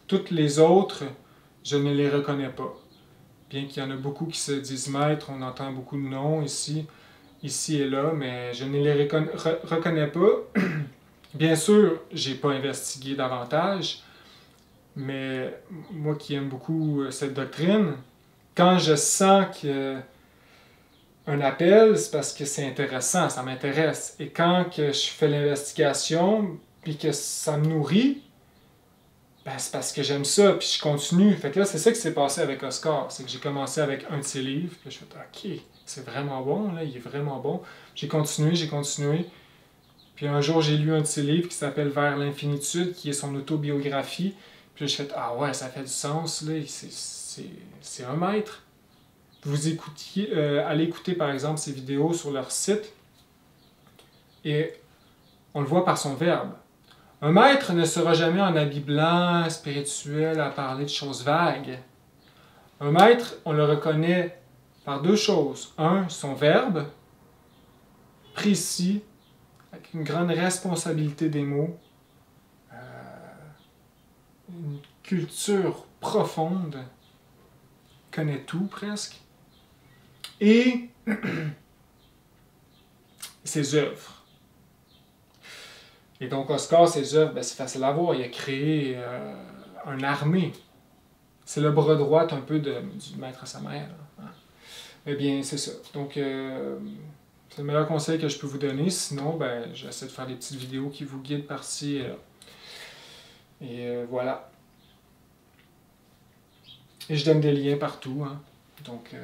Speaker 1: Toutes les autres, je ne les reconnais pas. Bien qu'il y en a beaucoup qui se disent maîtres, on entend beaucoup de noms ici. ici et là, mais je ne les reconnais pas. Bien sûr, j'ai pas investigué davantage, mais moi qui aime beaucoup cette doctrine, quand je sens que un appel, c'est parce que c'est intéressant, ça m'intéresse. Et quand que je fais l'investigation, puis que ça me nourrit, ben c'est parce que j'aime ça, puis je continue. Fait que là, c'est ça qui s'est passé avec Oscar. C'est que j'ai commencé avec un de ses livres, puis je me suis dit, OK, c'est vraiment bon, là, il est vraiment bon. J'ai continué. Puis un jour, j'ai lu un de ses livres qui s'appelle Vers l'infinitude, qui est son autobiographie. Puis là, je fais, ah ouais, ça fait du sens, là, c'est un maître. Vous écoutiez, allez écouter par exemple ses vidéos sur leur site et on le voit par son verbe. Un maître ne sera jamais en habit blanc, spirituel, à parler de choses vagues. Un maître, on le reconnaît par deux choses. Un, son verbe, précis, avec une grande responsabilité des mots, une culture profonde, connaît tout presque, et ses œuvres. Et donc Oscar, ses œuvres, ben, c'est facile à voir, il a créé une armée. C'est le bras droit un peu du maître à sa mère. Hein. Eh bien, c'est ça. Donc, c'est le meilleur conseil que je peux vous donner. Sinon, ben, j'essaie de faire des petites vidéos qui vous guident par-ci et là. Et voilà. Et je donne des liens partout. Hein. Donc,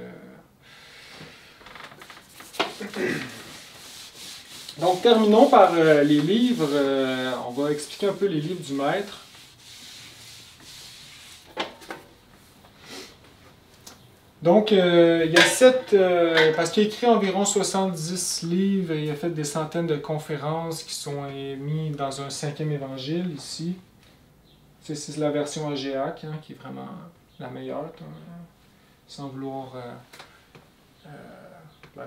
Speaker 1: donc, terminons par les livres. On va expliquer un peu les livres du maître. Donc, il y a 7, parce qu'il a écrit environ 70 livres, il a fait des centaines de conférences qui sont émises dans un 5e évangile ici. C'est la version AGEAC, hein, qui est vraiment la meilleure, sans vouloir...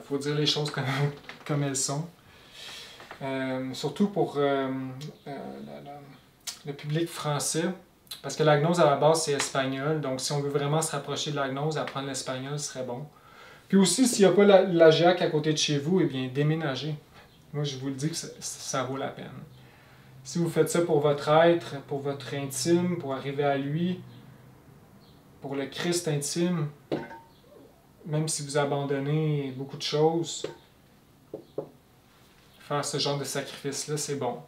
Speaker 1: faut dire les choses comme elles sont. Surtout pour le public français. Parce que la gnose à la base c'est espagnol, donc si on veut vraiment se rapprocher de la gnose, apprendre l'espagnol serait bon. Puis aussi, s'il n'y a pas la GIAC à côté de chez vous, eh bien déménagez. Moi je vous le dis que ça vaut la peine. Si vous faites ça pour votre être, pour votre intime, pour arriver à lui, pour le Christ intime, même si vous abandonnez beaucoup de choses, faire ce genre de sacrifice-là, c'est bon.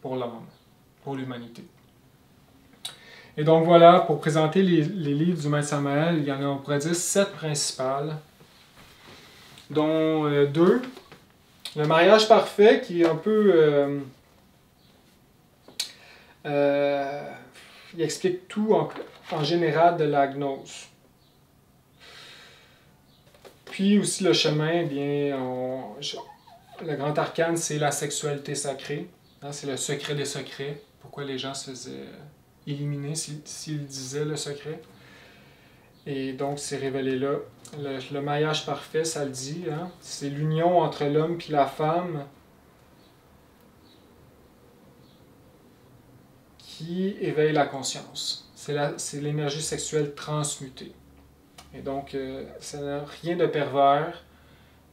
Speaker 1: Pour l'homme, pour l'humanité. Et donc voilà, pour présenter les livres du Maître Samael, il y en a, on pourrait dire, 7 principales, dont 2. Le mariage parfait, qui est un peu... il explique tout en général de la gnose. Puis aussi le chemin, eh bien, le grand arcane, c'est la sexualité sacrée. Hein, c'est le secret des secrets. Pourquoi les gens se faisaient éliminer s'ils disaient le secret. Et donc, c'est révélé là. Le mariage parfait, ça le dit. Hein, c'est l'union entre l'homme et la femme qui éveille la conscience. C'est l'énergie sexuelle transmutée. Et donc, ça n'a rien de pervers.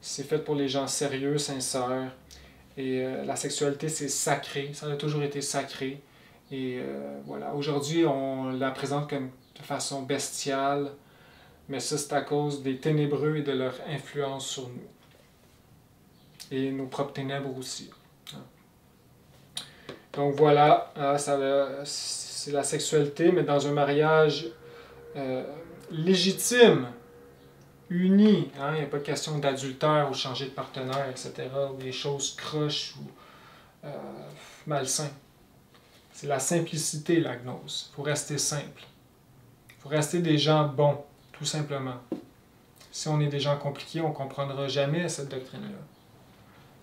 Speaker 1: C'est fait pour les gens sérieux, sincères. Et la sexualité, c'est sacré. Ça a toujours été sacré. Et voilà. Aujourd'hui, on la présente comme de façon bestiale. Mais ça, c'est à cause des ténébreux et de leur influence sur nous. Et nos propres ténèbres aussi. Donc voilà, c'est la sexualité, mais dans un mariage légitime, uni. Hein? Il n'y a pas de question d'adultère ou changer de partenaire, etc. Ou des choses croches ou malsains. C'est la simplicité, la gnose. Il faut rester simple. Il faut rester des gens bons, tout simplement. Si on est des gens compliqués, on ne comprendra jamais cette doctrine-là.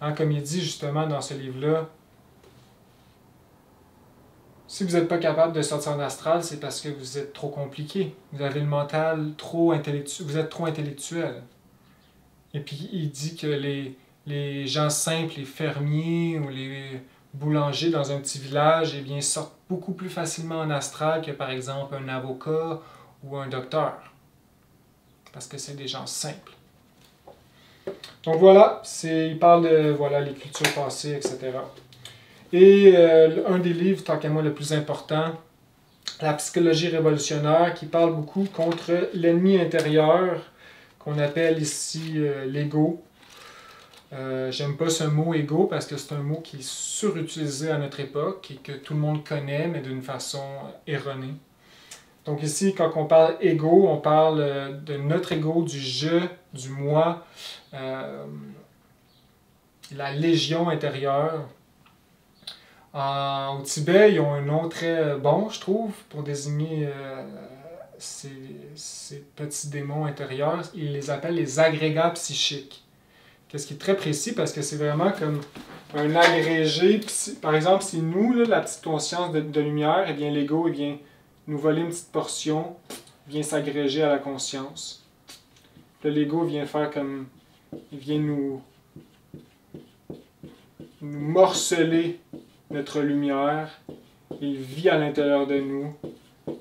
Speaker 1: Hein? Comme il dit justement dans ce livre-là, si vous n'êtes pas capable de sortir en astral, c'est parce que vous êtes trop compliqué. Vous avez le mental trop intellectuel. Vous êtes trop intellectuel. Et puis il dit que les gens simples, les fermiers ou les boulangers dans un petit village, eh bien, sortent beaucoup plus facilement en astral que par exemple un avocat ou un docteur. Parce que c'est des gens simples. Donc voilà, il parle de voilà, les cultures passées, etc. Et un des livres, tant qu'à moi, le plus important, La psychologie révolutionnaire, qui parle beaucoup contre l'ennemi intérieur, qu'on appelle ici l'ego. J'aime pas ce mot ego parce que c'est un mot qui est surutilisé à notre époque et que tout le monde connaît, mais d'une façon erronée. Donc ici, quand on parle ego, on parle de notre ego, du je, du moi, la légion intérieure. Au Tibet, ils ont un nom très bon, je trouve, pour désigner ces petits démons intérieurs. Ils les appellent les agrégats psychiques. Qu'est-ce qui est très précis parce que c'est vraiment comme un agrégé. Par exemple, si nous, là, la petite conscience de lumière, eh bien l'ego, il vient nous voler une petite portion, vient s'agréger à la conscience. L'ego vient faire comme... Il vient nous morceler notre lumière. Il vit à l'intérieur de nous.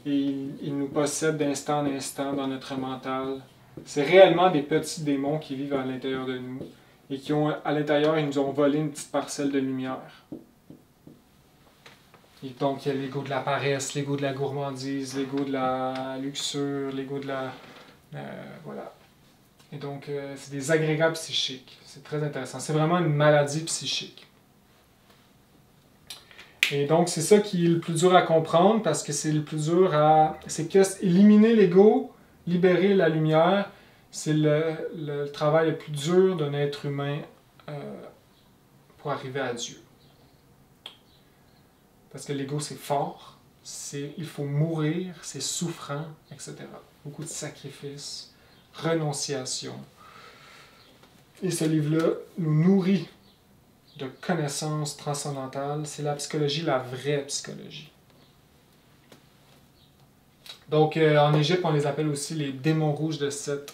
Speaker 1: Et il nous possède d'instant en instant dans notre mental. C'est réellement des petits démons qui vivent à l'intérieur de nous. Et qui ont, à l'intérieur, ils nous ont volé une petite parcelle de lumière. Et donc, il y a l'ego de la paresse, l'ego de la gourmandise, l'ego de la luxure, l'ego de la... voilà. Et donc, c'est des agrégats psychiques. C'est très intéressant. C'est vraiment une maladie psychique. Et donc, c'est ça qui est le plus dur à comprendre parce que c'est le plus dur à... C'est que éliminer l'ego, libérer la lumière, c'est le travail le plus dur d'un être humain pour arriver à Dieu. Parce que l'ego, c'est fort, il faut mourir, c'est souffrant, etc. Beaucoup de sacrifices, renonciation. Et ce livre-là nous nourrit de connaissances transcendantales. C'est la psychologie, la vraie psychologie. Donc, en Égypte, on les appelle aussi les démons rouges de Seth.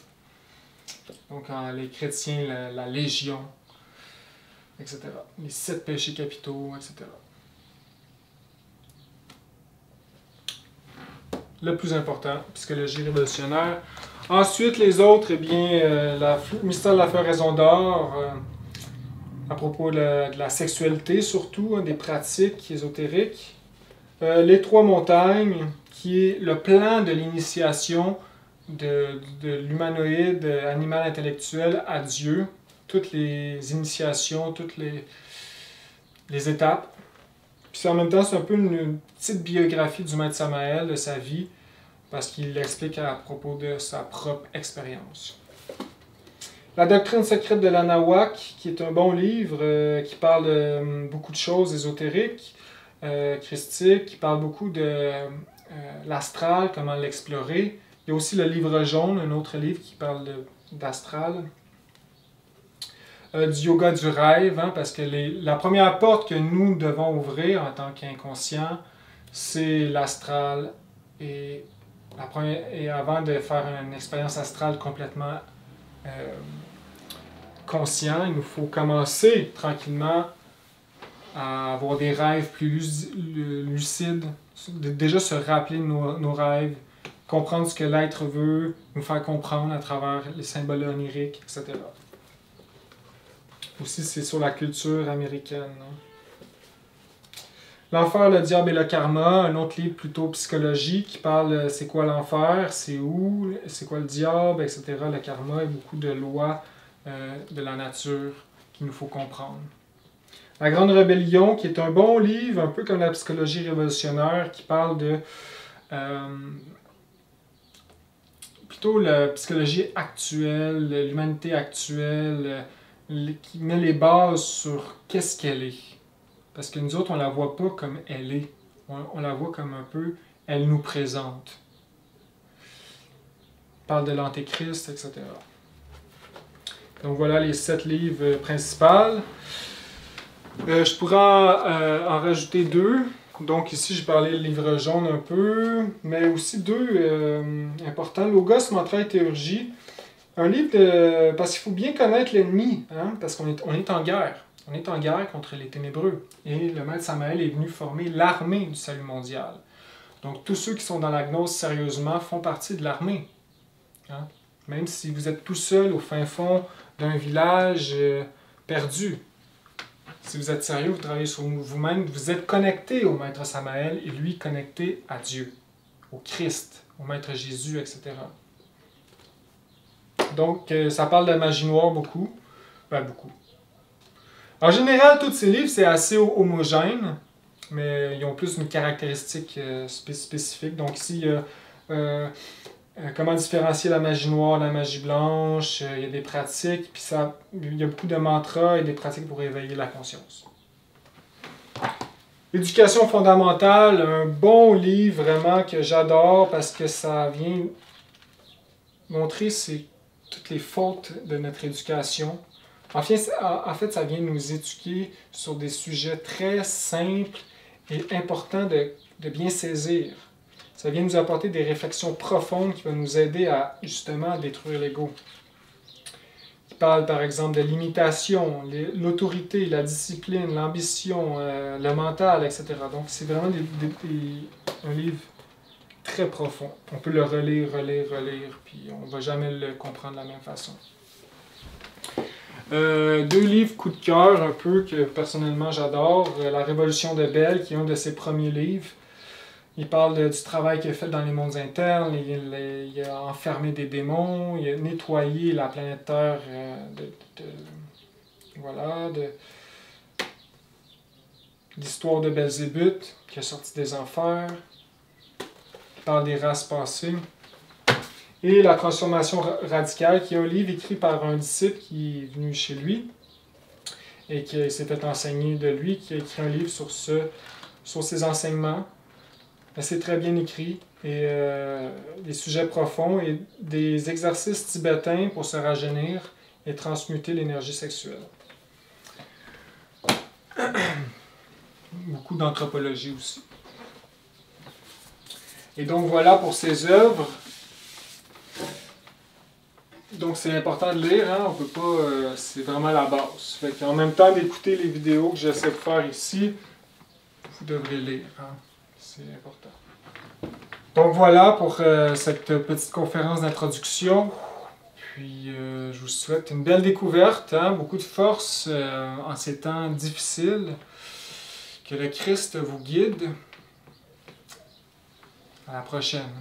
Speaker 1: Donc, les chrétiens, la Légion, etc. Les 7 péchés capitaux, etc. Le plus important, psychologie révolutionnaire. Ensuite, les autres, eh bien, le mystère de la floraison d'or, à propos de la sexualité surtout, des pratiques ésotériques. Les 3 montagnes, qui est le plan de l'initiation de l'humanoïde animal intellectuel à Dieu. Toutes les initiations, toutes les étapes. Puis en même temps, c'est un peu une petite biographie du maître Samael, de sa vie, parce qu'il l'explique à propos de sa propre expérience. La doctrine secrète de l'Anahuac, qui est un bon livre, qui parle de beaucoup de choses ésotériques, christiques, qui parle beaucoup de l'astral, comment l'explorer. Il y a aussi le livre jaune, un autre livre qui parle d'astral. Du yoga du rêve, hein, parce que la première porte que nous devons ouvrir en tant qu'inconscients, c'est l'astral. Et avant de faire une expérience astrale complètement conscient, il nous faut commencer tranquillement à avoir des rêves plus lucides, déjà se rappeler nos rêves, comprendre ce que l'être veut, nous faire comprendre à travers les symboles oniriques, etc. Aussi, c'est sur la culture américaine. L'enfer, le diable et le karma, un autre livre plutôt psychologique qui parle c'est quoi l'enfer, c'est où, c'est quoi le diable, etc. Le karma et beaucoup de lois de la nature qu'il nous faut comprendre. La Grande Rébellion, qui est un bon livre, un peu comme la psychologie révolutionnaire, qui parle de plutôt la psychologie actuelle, l'humanité actuelle, qui met les bases sur qu'est-ce qu'elle est. Parce que nous autres, on ne la voit pas comme elle est. On la voit comme un peu, elle nous présente. On parle de l'Antéchrist, etc. Donc voilà les 7 livres principaux. Je pourrais en rajouter 2. Donc ici, j'ai parlé du livre jaune un peu, mais aussi 2 importants. Logos, Mantra et Théurgie. Un livre parce qu'il faut bien connaître l'ennemi, hein, parce qu'on est en guerre. On est en guerre contre les ténébreux. Et le maître Samael est venu former l'armée du salut mondial. Donc tous ceux qui sont dans la gnose sérieusement font partie de l'armée. Hein. Même si vous êtes tout seul au fin fond d'un village perdu. Si vous êtes sérieux, vous travaillez sur vous-même, vous êtes connecté au Maître Samael et lui connecté à Dieu, au Christ, au Maître Jésus, etc. Donc, ça parle de la magie noire beaucoup. Ben, beaucoup. En général, tous ces livres, c'est assez homogène, mais ils ont plus une caractéristique spécifique. Donc ici, il y a comment différencier la magie noire, la magie blanche, il y a des pratiques, puis il y a beaucoup de mantras et des pratiques pour éveiller la conscience. Éducation fondamentale, un bon livre vraiment que j'adore parce que ça vient montrer toutes les fautes de notre éducation. En fait, ça vient nous éduquer sur des sujets très simples et importants de bien saisir. Ça vient nous apporter des réflexions profondes qui vont nous aider à justement détruire l'ego. Il parle par exemple de l'imitation, l'autorité, la discipline, l'ambition, le mental, etc. Donc c'est vraiment un livre très profond. On peut le relire, puis on ne va jamais le comprendre de la même façon. 2 livres coup de cœur un peu que personnellement j'adore. La Révolution de Bell, qui est un de ses premiers livres. Il parle du travail qu'il a fait dans les mondes internes, il a enfermé des démons, il a nettoyé la planète Terre de l'histoire de Belzébuth, qui a sorti des enfers. Il parle des races passées. Et La Transformation radicale, qui est un livre écrit par un disciple qui est venu chez lui et qui s'est fait enseigner de lui, qui a écrit un livre sur ses enseignements. C'est très bien écrit et des sujets profonds et des exercices tibétains pour se rajeunir et transmuter l'énergie sexuelle. Beaucoup d'anthropologie aussi. Et donc voilà pour ces œuvres. Donc c'est important de lire, hein? On peut pas, c'est vraiment la base. Fait qu'en même temps d'écouter les vidéos que j'essaie de faire ici, vous devrez lire, hein? C'est important. Donc voilà pour cette petite conférence d'introduction. Puis je vous souhaite une belle découverte, hein? Beaucoup de force en ces temps difficiles. Que le Christ vous guide. À la prochaine.